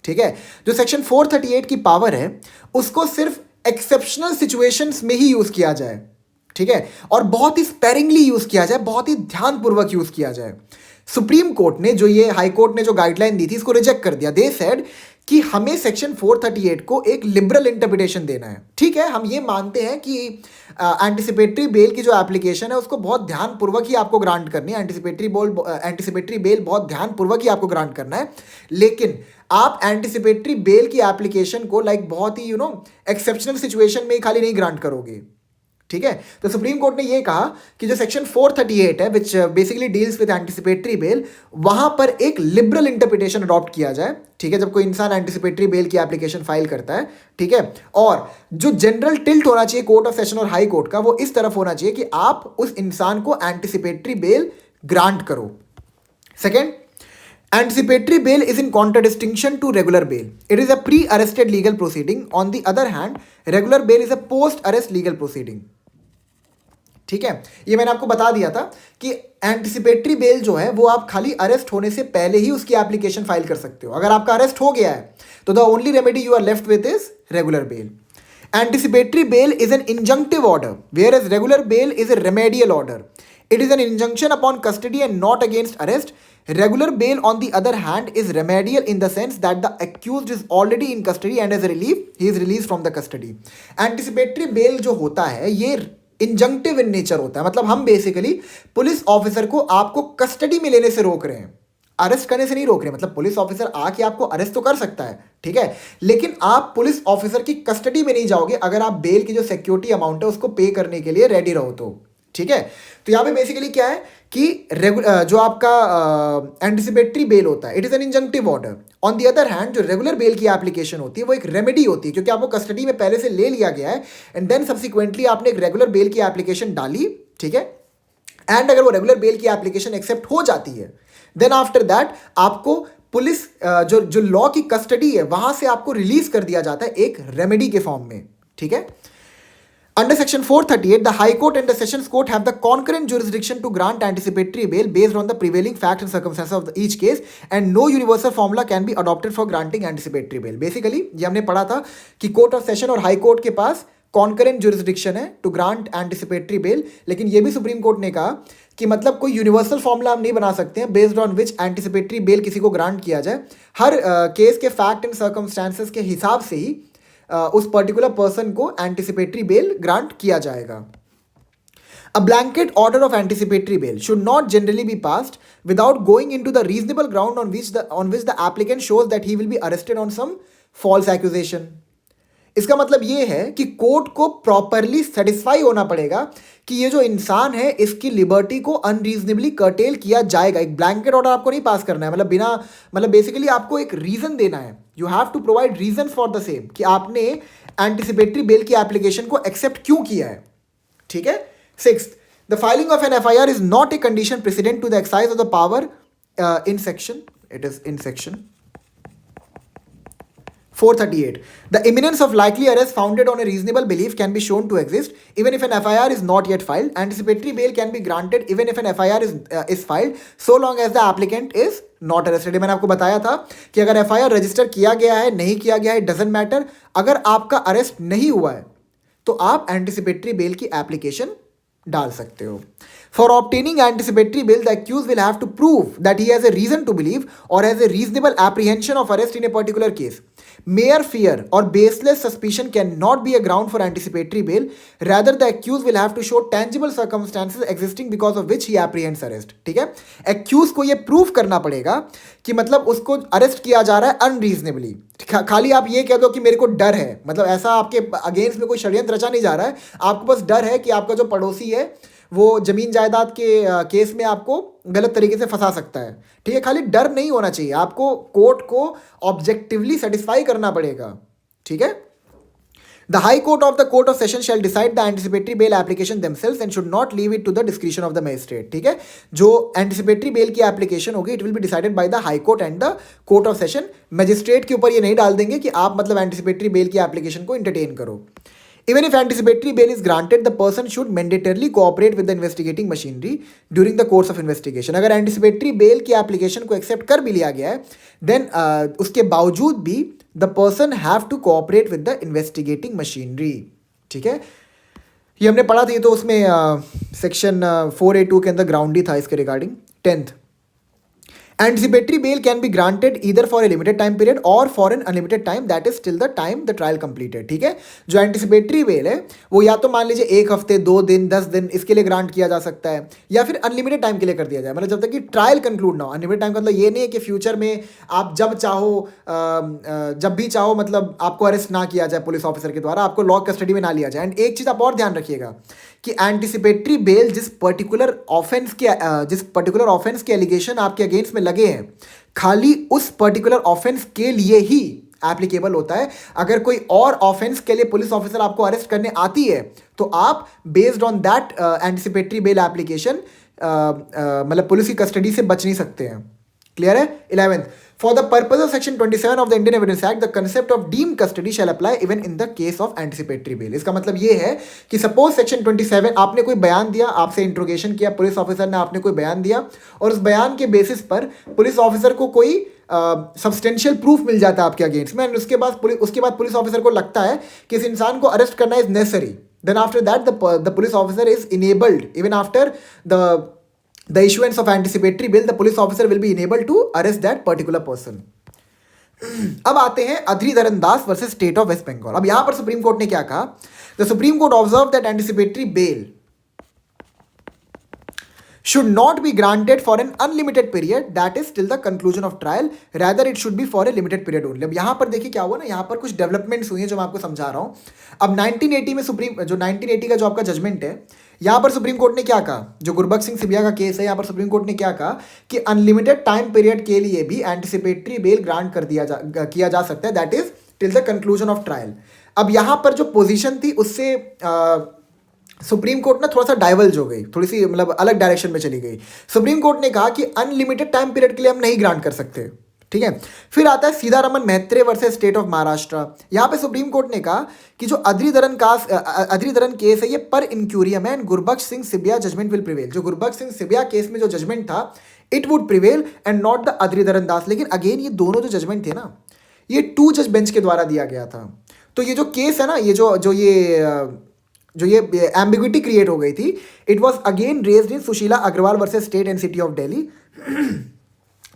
ठीक है, जो सेक्शन 438 की पावर है उसको सिर्फ एक्सेप्शनल सिचुएशंस में ही यूज किया जाए, ठीक है, और बहुत ही स्पेरिंगली यूज किया जाए, बहुत ही ध्यानपूर्वक यूज किया जाए। सुप्रीम कोर्ट ने जो ये हाई कोर्ट ने जो गाइडलाइन दी थी इसको रिजेक्ट कर दिया। दे सेड कि हमें सेक्शन 438 को एक लिबरल इंटरप्रिटेशन देना है। ठीक है, हम ये मानते हैं कि एंटिसिपेटरी बेल की जो एप्लीकेशन है उसको बहुत ध्यानपूर्वक ही आपको ग्रांट करनी है, एंटिसिपेटरी बेल बहुत ध्यानपूर्वक ही आपको ग्रांट करना है, लेकिन आप एंटिसिपेटरी बेल की एप्लीकेशन को बहुत ही एक्सेप्शनल सिचुएशन में ही खाली नहीं ग्रांट करोगे। ठीक है, तो सुप्रीम कोर्ट ने ये कहा कि जो सेक्शन 438 है which basically deals with anticipatory bell, वहां पर एक लिबरल इंटरप्रिटेशन अडॉप्ट किया जाए। ठीक है, जब कोई इंसान एंटिसिपेटरी बेल की एप्लीकेशन फाइल करता है, ठीक है, और जो जनरल टिल्ट होना चाहिए कोर्ट ऑफ सेशन और हाई कोर्ट का, वो इस तरफ होना चाहिए कि आप उस इंसान को एंटिसिपेटरी बेल ग्रांट करो। Second, anticipatory bail is in contradistinction to regular bail. It is a pre-arrested legal proceeding. On the other hand, regular bail is a post-arrest legal proceeding. ठीक है, ये मैंने आपको बता दिया था कि एंटिसिपेटरी बेल जो है वो आप खाली अरेस्ट होने से पहले ही उसकी एप्लीकेशन फाइल कर सकते हो। अगर आपका अरेस्ट हो गया है तो the only remedy you are left with is regular bail. Anticipatory bail is an injunctive order, whereas regular bail is a remedial order. It is an injunction upon custody and not against arrest. Regular bail, on the other hand, is remedial in the sense that the accused is already in custody and as a relief, he is released from the custody. Anticipatory bail जो होता है ये इंजंक्टिव in nature होता है, मतलब हम basically police officer को आपको कस्टडी में लेने से रोक रहे हैं, अरेस्ट करने से नहीं रोक रहे। मतलब पुलिस ऑफिसर आके आपको अरेस्ट तो कर सकता है, ठीक है, लेकिन आप पुलिस ऑफिसर की कस्टडी में नहीं जाओगे अगर आप बेल की जो सिक्योरिटी अमाउंट है उसको पे करने के लिए रेडी रहो तो। ठीक है, तो यहाँ पे बेसिकली क्या है कि जो आपका एंटिसिपेटरी बेल होता है, it is an injunctive order. On the other hand जो रेगुलर बेल की एप्लीकेशन होती है वो एक रेमेडी होती है, क्योंकि आपको कस्टडी में पहले से ले लिया गया है एंड देन सब्सिक्वेंटली आपने एक रेगुलर बेल की एप्लीकेशन डाली, ठीक है, एंड अगर वो रेगुलर बेल की एप्लीकेशन एक्सेप्ट हो जाती है देन आफ्टर दैट आपको पुलिस जो लॉ की कस्टडी है वहां से आपको रिलीज कर दिया जाता है एक रेमेडी के फॉर्म में। ठीक है, under section 438 the high court and the sessions court have the concurrent jurisdiction to grant anticipatory bail based on the prevailing facts and circumstances of each case and no universal formula can be adopted for granting anticipatory bail. Basically ये हमने पढ़ा था कि court of session और high court के पास concurrent jurisdiction है to grant anticipatory bell, लेकिन ये भी सुप्रीम कोर्ट ने कहा कि मतलब कोई यूनिवर्सल फॉर्मूला हम नहीं बना सकते हैं based on which anticipatory bell किसी को ग्रांट किया जाए। हर केस के फैक्ट एंड सर्कमस्टांसेस के हिसाब से ही उस पर्टिकुलर पर्सन को एंटिसिपेटरी बेल ग्रांट किया जाएगा। A blanket order of anticipatory bail should not generally be passed without going into the reasonable ground on which the applicant shows that he will be arrested on some false accusation. इसका मतलब ये है कि court को properly satisfy होना पड़ेगा कि ये जो इंसान है इसकी लिबर्टी को अनरीजनेबली कर्टेल किया जाएगा। एक ब्लैंकेट ऑर्डर आपको नहीं पास करना है, मतलब बेसिकली आपको एक रीजन देना है। You have to provide reason for the same कि आपने एंटिसिपेटरी बेल की एप्लीकेशन को एक्सेप्ट क्यों किया है। ठीक है, sixth, the filing of an FIR is not a condition precedent to the exercise of the power in section, it is in section 438. The imminence of likely arrest founded on a reasonable belief can be shown to exist even if an FIR is not yet filed. Anticipatory bail can be granted even if an FIR is filed so long as the applicant is not arrested. मैंने आपको बताया था कि अगर FIR register किया गया है नहीं किया गया है डजेंट मैटर, अगर आपका अरेस्ट नहीं हुआ है तो आप एंटिसिपेटरी बेल की एप्लीकेशन डाल सकते हो। For obtaining anticipatory bail, the accused will have to prove that he has a reason to believe or has a reasonable apprehension of arrest in a particular case. Mere fear or baseless suspicion cannot be a ground for anticipatory bail. Rather, the accused will have to show tangible circumstances existing because of which he apprehends arrest. ठीक है, accused को ये prove करना पड़ेगा कि मतलब उसको arrest किया जा रहा है अनरीजनेबली। खाली आप ये कह दो कि मेरे को डर है, मतलब ऐसा आपके अगेंस्ट में कोई षड्यंत्र रचा नहीं जा रहा है, आपको बस डर है कि आपका जो पड़ोसी है वो जमीन जायदाद के केस में आपको गलत तरीके से फंसा सकता है। ठीक है, खाली डर नहीं होना चाहिए, आपको कोर्ट को ऑब्जेक्टिवली सेटिस्फाई करना पड़ेगा। ठीक है, The High Court of the Court of Session shall decide the anticipatory bail application themselves and should not leave it to the discretion of the magistrate. ठीक है, जो anticipatory bail की application होगी, it will be decided by the High Court and the Court of Session. Magistrate के ऊपर ये नहीं डाल देंगे कि आप मतलब anticipatory bail की application को entertain करो। Even if anticipatory bail is granted, the person should mandatorily cooperate with the investigating machinery during the course of investigation. अगर anticipatory bail की application को accept कर भी लिया गया है, then उसके बावजूद भी the person have to cooperate with the investigating machinery. ठीक है, ये हमने पढ़ा था, ये तो उसमें सेक्शन 4A2 के अंदर ग्राउंड ही था इसके regarding. 10th, anticipatory bail can be granted either for a limited time period or for an unlimited time, that is till the time the trial completed. ठीक है, जो anticipatory bail है वो या तो मान लीजिए 1 हफ्ते, 2 दिन, 10 दिन इसके लिए ग्रांट किया जा सकता है, या फिर अनलिमिटेड टाइम के लिए कर दिया जाए, मतलब जब तक कि ट्रायल कंक्लूड ना हो। अनलिमिटेड टाइम का मतलब ये नहीं है कि फ्यूचर में आप जब चाहो जब भी चाहो मतलब आपको अरेस्ट ना किया जाए पुलिस ऑफिसर के द्वारा, आपको लॉ कस्टडी में ना लिया जाए। एंड एक चीज़ आप और ध्यान रखिएगा कि एंटिसिपेटरी बेल जिस पर्टिकुलर ऑफेंस के एलिगेशन आपके अगेंस्ट में लगे हैं, खाली उस पर्टिकुलर ऑफेंस के लिए ही एप्लीकेबल होता है। अगर कोई और ऑफेंस के लिए पुलिस ऑफिसर आपको अरेस्ट करने आती है तो आप based on that anticipatory bail application मतलब पुलिस की कस्टडी से बच नहीं सकते हैं। क्लियर है? 11th, for the purpose of section 27 of the Indian Evidence Act, the concept of deemed custody shall apply even in the case of anticipatory bail. इसका मतलब ये है कि सपोज सेक्शन 27 आपने कोई बयान दिया, आपसे इंट्रोगेशन किया पुलिस ऑफिसर ने, आपने कोई बयान दिया और उस बयान के बेसिस पर पुलिस ऑफिसर को कोई सब्सटेंशियल प्रूफ मिल जाता है आपके अगेंस्ट में, उसके बाद पुलिस ऑफिसर को लगता है कि इस इंसान को अरेस्ट करना is necessary, then after that the police officer is enabled, even after the issuance of anticipatory bail, the police officer will be enabled to arrest that particular person. अब आते हैं Adri Dharan Das versus state of West Bengal. अब यहां पर supreme court ने क्या कहा? The supreme court observe that anticipatory bail should not be granted for an unlimited period, that is till the conclusion of trial, rather it should be for a limited period only. अब यहाँ पर देखिए क्या हुआ ना, यहाँ पर कुछ डेवलपमेंट्स हुई हैं जो मैं आपको समझा रहा हूँ। अब 1980 में 1980 का जो आपका जजमेंट है, यहाँ पर सुप्रीम कोर्ट ने क्या कहा, जो गुरबख्श सिंह सिबिया का केस है, यहाँ पर सुप्रीम कोर्ट ने क्या कहा कि अनलिमिटेड टाइम पीरियड के लिए भी एंटिसिपेटरी बेल ग्रांट किया जा सकता है, that is till the conclusion of trial. अब यहाँ पर जो पोजीशन थी उससे सुप्रीम कोर्ट ना थोड़ा सा डाइवर्ज हो गई, थोड़ी सी मतलब अलग डायरेक्शन में चली गई। सुप्रीम कोर्ट ने कहा कि अनलिमिटेड टाइम पीरियड के लिए हम नहीं ग्रांट कर सकते। ठीक है, फिर आता है Sitharaman Mehtre versus state of Maharashtra. यहाँ पे सुप्रीम कोर्ट ने कहा कि जो अधीरधरन केस है ये पर इंक्यूरियम है and Gurbaksh Singh Sibbia judgment will prevail. जो गुरबख्श सिंह सिबिया केस में जो जजमेंट था it would prevail and not the Adri Dharan Das. लेकिन अगेन ये दोनों जो जजमेंट थे ना, ये 2 जज बेंच के द्वारा दिया गया था। तो ये जो केस है ना, जो ये एम्बिग्विटी क्रिएट हो गई थी, it was again raised in Sushila Agarwal versus state and city of Delhi.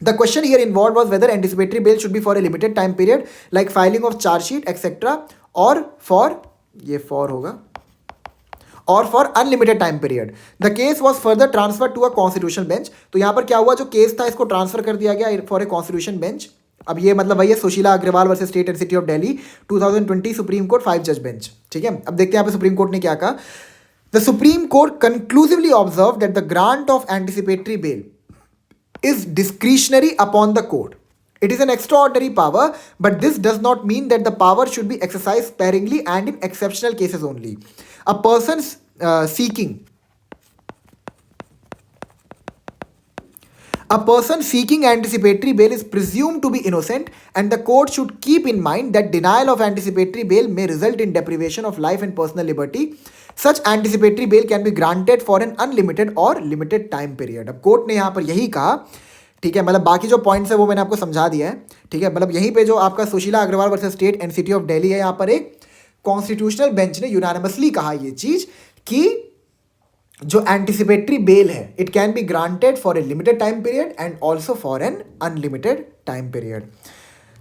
The question here involved was whether anticipatory bail should be for a limited time period like filing of charge sheet etc. or for unlimited time period. The case was further transferred to a constitutional bench. तो यहाँ पर क्या हुआ, जो case था इसको transfer कर दिया गया फॉर ए कॉन्स्टिट्यूशन बेंच। अब ये मतलब वही है Sushila Agarwal versus state and city of Delhi 2020 supreme court 5 जज बेंच। ठीक है, अब देखते हैं यहाँ पे सुप्रीम कोर्ट ने क्या कहा। The supreme court conclusively observe that the grant of anticipatory bell is discretionary upon the court. It is an extraordinary power, but this does not mean that the power should be exercised sparingly and in exceptional cases only. A person seeking anticipatory bail is presumed to be innocent, and the court should keep in mind that denial of anticipatory bail may result in deprivation of life and personal liberty. Such anticipatory bail can be granted for an unlimited or limited time period. अब court ने यहाँ पर यही कहा, ठीक है, मतलब बाकी जो पॉइंट्स है वो मैंने आपको समझा दिया है। ठीक है, मतलब यहीं पे जो आपका Sushila Agarwal versus state and city of Delhi है, यहाँ पर एक कॉन्स्टिट्यूशनल बेंच ने यूनानिमसली कहा ये चीज कि जो एंटिसिपेटरी बेल है it can be granted for a limited time period and also for an unlimited time period.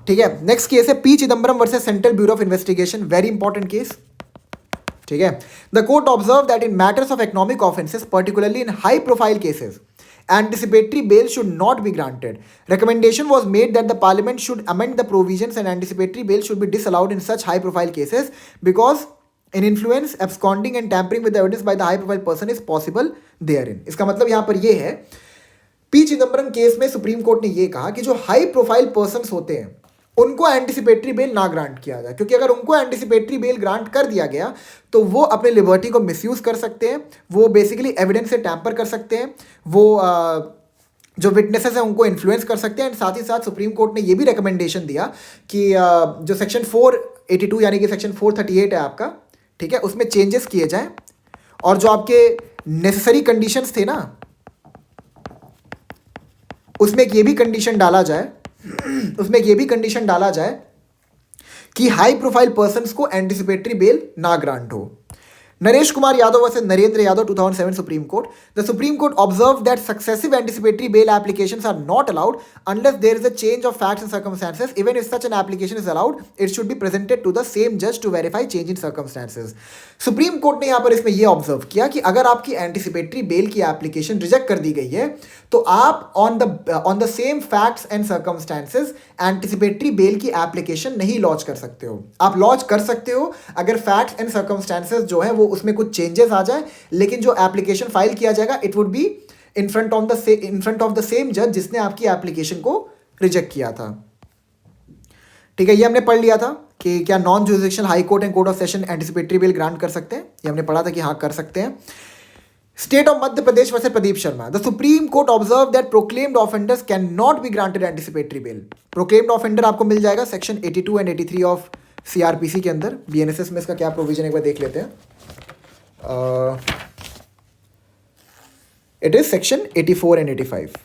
ठीक है, नेक्स्ट केस है P Chidambaram versus central bureau of investigation, very important case. ठीक है, the court observe that in matters of economic offences particularly in high profile cases anticipatory bail should not be granted. Recommendation was made that the parliament should amend the provisions and anticipatory bail should be disallowed in such high profile cases because in influence, absconding and tampering with evidence by the high profile person is possible there in. इसका मतलब यहाँ पर ये है, P Chidambaram case में supreme court ने ये कहा कि जो हाई प्रोफाइल पर्सन्स होते हैं उनको एंटिसिपेटरी बेल ना ग्रांट किया जाए, क्योंकि अगर उनको एंटिसिपेटरी बेल ग्रांट कर दिया गया तो वो अपने लिबर्टी को मिसयूज कर सकते हैं, वो बेसिकली एविडेंस से टैम्पर कर सकते हैं, वो जो विटनेसेस हैं उनको इन्फ्लुएंस कर सकते हैं। एंड साथ ही साथ सुप्रीम कोर्ट ने ये भी रिकमेंडेशन दिया कि जो सेक्शन 482 यानी कि सेक्शन 438 है आपका, ठीक है, उसमें चेंजेस किए जाएं और जो आपके नेसेसरी कंडीशंस थे ना उसमें एक ये भी कंडीशन डाला जाए कि हाई प्रोफाइल पर्सन्स को एंटिसिपेटरी बेल ना ग्रांट हो। Naresh Kumar Yadav versus Narendra Yadav, 2007 Supreme Court. The Supreme Court observed that successive anticipatory bail applications are not allowed unless there is a change of facts and circumstances. Even if such an application is allowed, it should be presented to the same judge to verify change in circumstances. Supreme Court ने यहाँ पर इसमें ये observe किया कि अगर आपकी anticipatory bail की एप्लीकेशन रिजेक्ट कर दी गई है तो आप on the same facts and circumstances anticipatory bail की एप्लीकेशन नहीं लॉन्च कर सकते हो। आप लॉन्च कर सकते हो अगर फैक्ट्स एंड सर्कमस्टांसेस जो है वो उसमें कुछ चेंजेस आ जाए, लेकिन जो एप्लीकेशन फाइल किया जाएगा it would be in front of the same जज जिसने आपकी एप्लीकेशन को रिजेक्ट किया था। ठीक है, ये हमने पढ़ लिया था कि क्या non jurisdictional high court and court of session anticipatory bail grant कर सकते हैं, ये हमने पढ़ा था कि हाँ कर सकते हैं। State of Madhya Pradesh versus Pradeep Sharma, the supreme court observe that proclaimed offenders can not be granted anticipatory bell. Proclaimed offender आपको मिल जाएगा सेक्शन 82 एंड 83 ऑफ सीआरपीसी के अंदर। बीएनएसएस में इसका क्या प्रोविजन एक बार देख लेते हैं। It is section 84 and 85।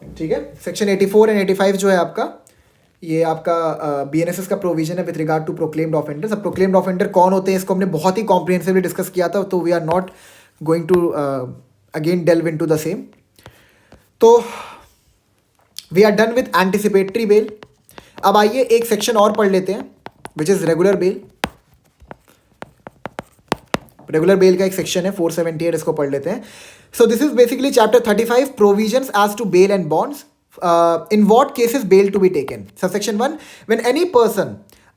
ठीक है, सेक्शन 84 एंड 85 जो है आपका, ये आपका बीएनएसएस का प्रोविजन है with regard to proclaimed offenders. अब प्रोक्लेम्ड ऑफेंडर कौन होते हैं इसको हमने बहुत ही कॉम्प्रिहेंसिवली डिस्कस किया था, तो we are not going to again delve into the same. तो we are done with anticipatory bail. अब आइए एक सेक्शन और पढ़ लेते हैं which is regular bail. Regular bail का एक सेक्शन है 478, इसको पढ़ लेते हैं। So this is basically chapter 35 provisions as to bail and bonds. In what cases bail to be taken? Subsection 1, when any person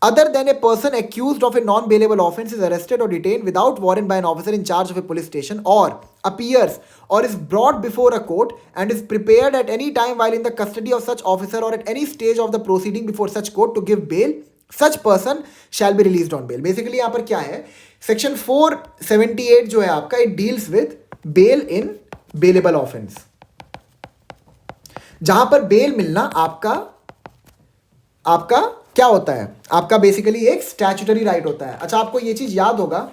other than a person accused of a non-bailable offence is arrested or detained without warrant by an officer in charge of a police station, or appears or is brought before a court and is prepared at any time while in the custody of such officer or at any stage of the proceeding before such court to give bail, such person shall be released on bail. Basically यहाँ पर क्या है, section 478 जो है आपका, it deals with bail in bailable offence, जहां पर bell मिलना आपका क्या होता है, आपका बेसिकली एक स्टैट्यूटरी राइट होता है। अच्छा, आपको ये चीज याद होगा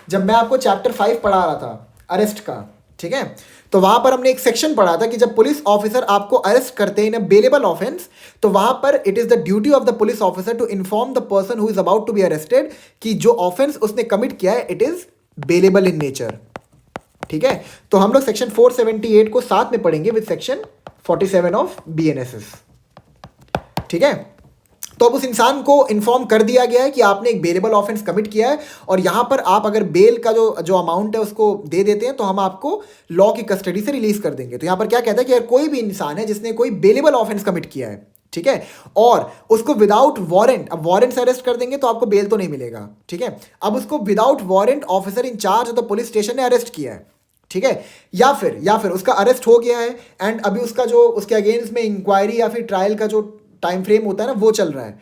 जब मैं आपको चैप्टर 5 पढ़ा रहा था अरेस्ट का, ठीक है, तो वहां पर हमने एक सेक्शन पढ़ा था कि जब पुलिस ऑफिसर आपको अरेस्ट करते हैं इन अ बेलेबल ऑफेंस, तो वहां पर it is the duty of the police officer to inform the person who is about to be arrested कि जो ऑफेंस उसने कमिट किया है it is bailable in nature. ठीक है, तो हम लोग सेक्शन 478 को साथ में पढ़ेंगे विद सेक्शन 47 ऑफ बीएनएसएस। ठीक है, तो अब उस इंसान को इन्फॉर्म कर दिया गया है कि आपने एक बेलेबल ऑफेंस कमिट किया है और यहां पर आप अगर बेल का जो अमाउंट है उसको दे देते हैं तो हम आपको लॉ की कस्टडी से रिलीज कर देंगे। तो यहां पर क्या कहता है कि अगर कोई भी इंसान है जिसने कोई बेलेबल ऑफेंस कमिट किया है, ठीक है, और उसको विदाउट वारंट, अब वारंट से अरेस्ट कर देंगे तो आपको बेल तो नहीं मिलेगा, ठीक है, अब उसको without warrant officer in charge of the police station ने अरेस्ट किया है, ठीक है, या फिर उसका अरेस्ट हो गया है एंड अभी उसका जो उसके अगेंस्ट में इंक्वायरी या फिर ट्रायल का जो टाइम फ्रेम होता है ना वो चल रहा है।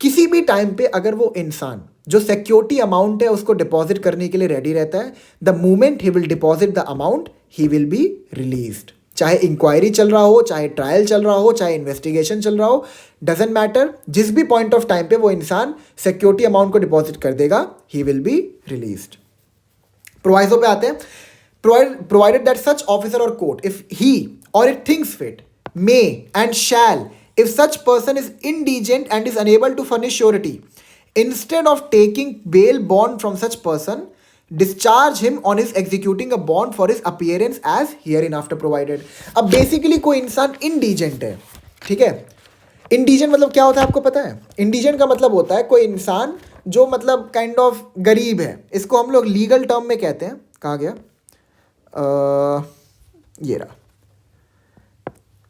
किसी भी टाइम पे अगर वो इंसान जो सिक्योरिटी अमाउंट है उसको डिपॉजिट करने के लिए रेडी रहता है, the moment he will deposit the amount he will be released. चाहे इंक्वायरी चल रहा हो, चाहे ट्रायल चल रहा हो, चाहे इन्वेस्टिगेशन चल रहा हो, डजेंट मैटर, जिस भी पॉइंट ऑफ टाइम पे वो इंसान सिक्योरिटी अमाउंट को डिपॉजिट कर देगा he will be released. Proviso पे आते हैं। Provided that such officer or court, if he or it thinks fit, may and shall, if such person is indigent and is unable to furnish surety, instead of taking bail bond from such person, discharge him on his executing a bond for his appearance as hereinafter provided. अब basically कोई इंसान indigent है, ठीक है, indigent मतलब क्या होता है आपको पता है? इंडिजेंट का मतलब होता है कोई इंसान जो मतलब काइंड ऑफ गरीब है, इसको हम लोग लीगल टर्म में कहते हैं, कहा गया ये रहा,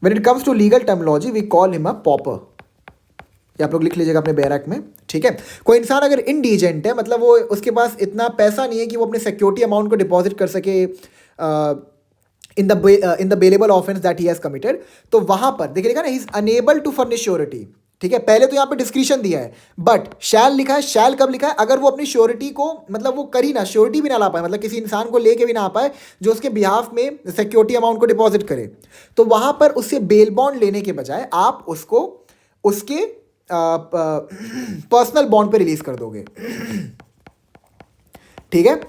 when it comes to legal terminology we call him a pauper. ये आप लोग लिख लीजिएगा अपने बैरक में, ठीक है। कोई इंसान अगर इंडिजेंट है, मतलब वो उसके पास इतना पैसा नहीं है कि वो अपने सिक्योरिटी अमाउंट को डिपॉजिट कर सके in the bailable offence that he has committed, तो वहां पर देखिएगा ना, he is unable to furnish surety, ठीक है। पहले तो यहाँ पे डिस्क्रिप्शन दिया है, बट शैल लिखा है। शैल कब लिखा है? अगर वो अपनी श्योरिटी को, मतलब वो करी ना, श्योरिटी भी ना ला पाए, मतलब किसी इंसान को लेके भी ना आ पाए जो उसके बिहाफ में सिक्योरिटी अमाउंट को डिपॉजिट करे, तो वहां पर उससे बेल बॉन्ड लेने के बजाय आप उसको उसके पर्सनल बॉन्ड पे रिलीज कर दोगे, ठीक है।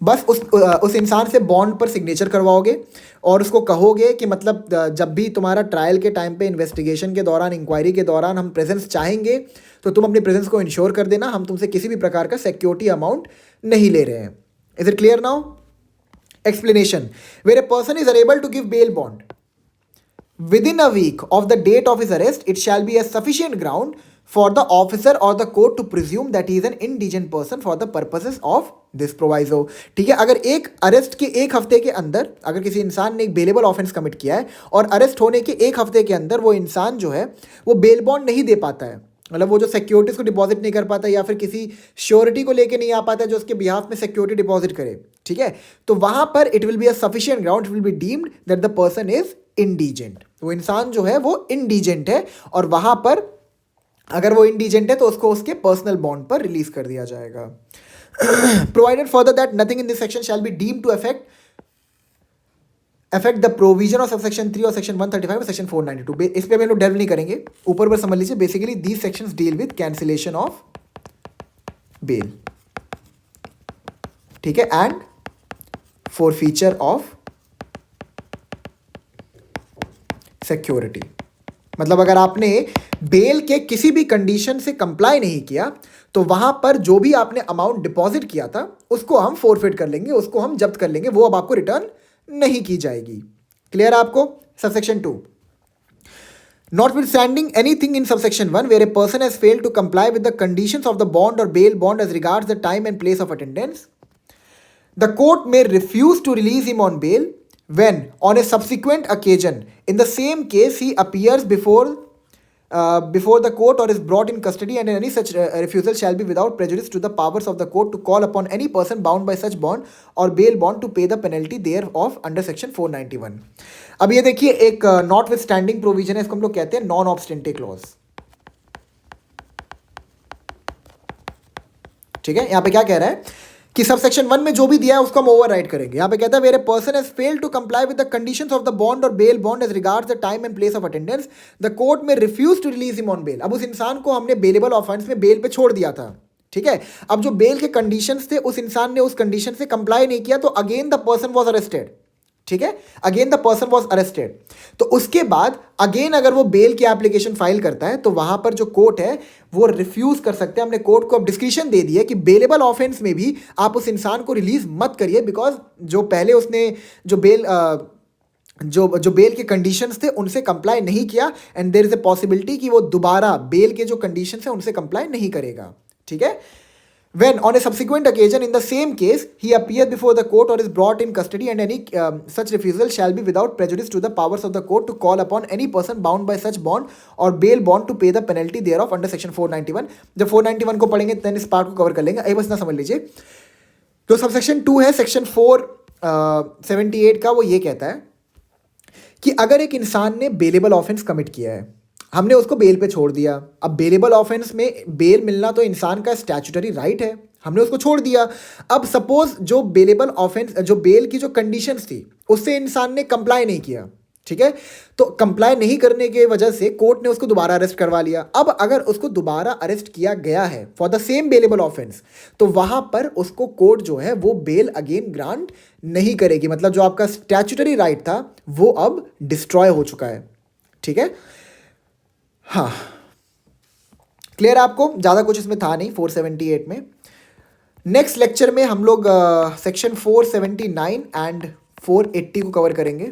बस उस इंसान से बॉन्ड पर सिग्नेचर करवाओगे और उसको कहोगे कि मतलब जब भी तुम्हारा ट्रायल के टाइम पे, इन्वेस्टिगेशन के दौरान, इंक्वायरी के दौरान हम प्रेजेंस चाहेंगे तो तुम अपनी प्रेजेंस को इंश्योर कर देना, हम तुमसे किसी भी प्रकार का सिक्योरिटी अमाउंट नहीं ले रहे हैं। Is it clear now? Explanation, where a person is unable to give bail bond within a week of the date of his arrest, it shall be a sufficient ground for the officer or the court to presume that he is an indigent person for the purposes of this proviso। ठीक है, अगर एक arrest के एक हफ्ते के अंदर अगर किसी इंसान ने एक बेलेबल ऑफेंस कमिट किया है और अरेस्ट होने के एक हफ्ते के अंदर वो इंसान जो है वो बेल बॉन्ड नहीं दे पाता है, मतलब वो जो सिक्योरिटीज को डिपॉजिट नहीं कर पाता या फिर किसी श्योरिटी को लेके नहीं आ पाता जो उसके बिहाफ में सिक्योरिटी डिपॉजिट करे, ठीक है, तो वहां पर it will be a sufficient ground, it will be deemed that the person is indigent. वो इंसान जो है वो इंडिजेंट है और वहां पर अगर वो इंडिजेंट है तो उसको उसके पर्सनल बॉन्ड पर रिलीज कर दिया जाएगा। Provided further that nothing in this section shall be deemed to affect the provision of section 3 और सेक्शन 135 और सेक्शन 492। इस पे हम लोग डेल्व नहीं करेंगे, ऊपर पर समझ लीजिए। Basically these sections deal with cancellation of bail, ठीक है, एंड फॉरफीचर ऑफ सिक्योरिटी। मतलब अगर आपने बेल के किसी भी कंडीशन से कंप्लाई नहीं किया तो वहां पर जो भी आपने अमाउंट डिपॉजिट किया था उसको हम फोरफिट कर लेंगे, उसको हम जब्त कर लेंगे, वो अब आपको रिटर्न नहीं की जाएगी। क्लियर आपको? Subsection 2, notwithstanding anything in subsection 1 where a person has failed to comply with the conditions of the bond or bail bond as regards the time and place of attendance, the court may refuse to release him on bail when on a subsequent occasion in the same case he appears before the court or is brought in custody, and any such refusal shall be without prejudice to the powers of the court to call upon any person bound by such bond or bail bond to pay the penalty thereof under section 491। अब ये देखिए, एक not with standing provision है, इसको हम लोग कहते हैं नॉन ऑब्स्टेंटे क्लॉज। ठीक है, यहां पे क्या कह रहा है कि सबसेक्शन 1 में जो भी दिया है उसको हम ओवरराइड करेंगे। यहां पे कहता है where a person has failed to comply with the conditions of the bond or bail bond as regards the time and place of attendance, the court may refuse to release him on bail. अब उस इंसान को हमने bailable offence में bell पे छोड़ दिया था, ठीक है। अब जो बेल के कंडीशंस थे उस इंसान ने उस कंडीशन से कंप्लाई नहीं किया तो again the person was arrested, ठीक है, again the person was arrested. तो उसके बाद अगेन अगर वो बेल की एप्लीकेशन फाइल करता है तो वहां पर जो कोर्ट है वो रिफ्यूज कर सकते हैं। हमने कोर्ट को अब डिस्क्रिप्शन दे दी है कि बेलेबल ऑफेंस में भी आप उस इंसान को रिलीज मत करिए, बिकॉज जो पहले उसने जो बेल के कंडीशंस थे उनसे कंप्लाई नहीं किया, and there is a possibility कि वो दोबारा बेल के जो कंडीशंस है उनसे कंप्लाई नहीं करेगा, ठीक है। When on a subsequent occasion in the same case he appears before the court or is brought in custody, and any such refusal shall be without prejudice to the powers of the court to call upon any person bound by such bond or bail bond to pay the penalty thereof under section 491। जब 491 को पढ़ेंगे then इस part को cover कर लेंगे। बस ना समझ लीजिए, जो सबसेक्शन 2 है सेक्शन 478 का, वो ये कहता है कि अगर एक इंसान ने बेलेबल ऑफेंस कमिट किया है, हमने उसको बेल पे छोड़ दिया। अब बेलेबल ऑफेंस में बेल मिलना तो इंसान का स्टैट्यूटरी राइट है, हमने उसको छोड़ दिया। अब सपोज जो बेलेबल ऑफेंस, जो बेल की जो कंडीशंस थी उससे इंसान ने कंप्लाई नहीं किया, ठीक है, तो कंप्लाई नहीं करने की वजह से कोर्ट ने उसको दोबारा अरेस्ट करवा लिया। अब अगर उसको दोबारा अरेस्ट किया गया है for the same bailable offence, तो वहां पर उसको कोर्ट जो है वो बेल अगेन ग्रांट नहीं करेगी। मतलब जो आपका स्टैट्यूटरी राइट था वो अब डिस्ट्रॉय हो चुका है, ठीक है। हाँ, क्लियर आपको? ज़्यादा कुछ इसमें था नहीं 478 में। नेक्स्ट लेक्चर में हम लोग सेक्शन 479 एंड 480 को कवर करेंगे।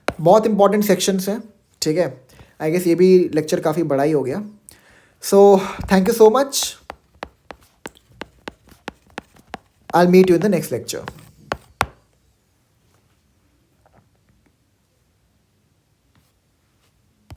बहुत इंपॉर्टेंट सेक्शंस हैं, ठीक है। आई गेस ये भी लेक्चर काफ़ी बड़ा ही हो गया। So thank you so much, I will meet you in the next lecture.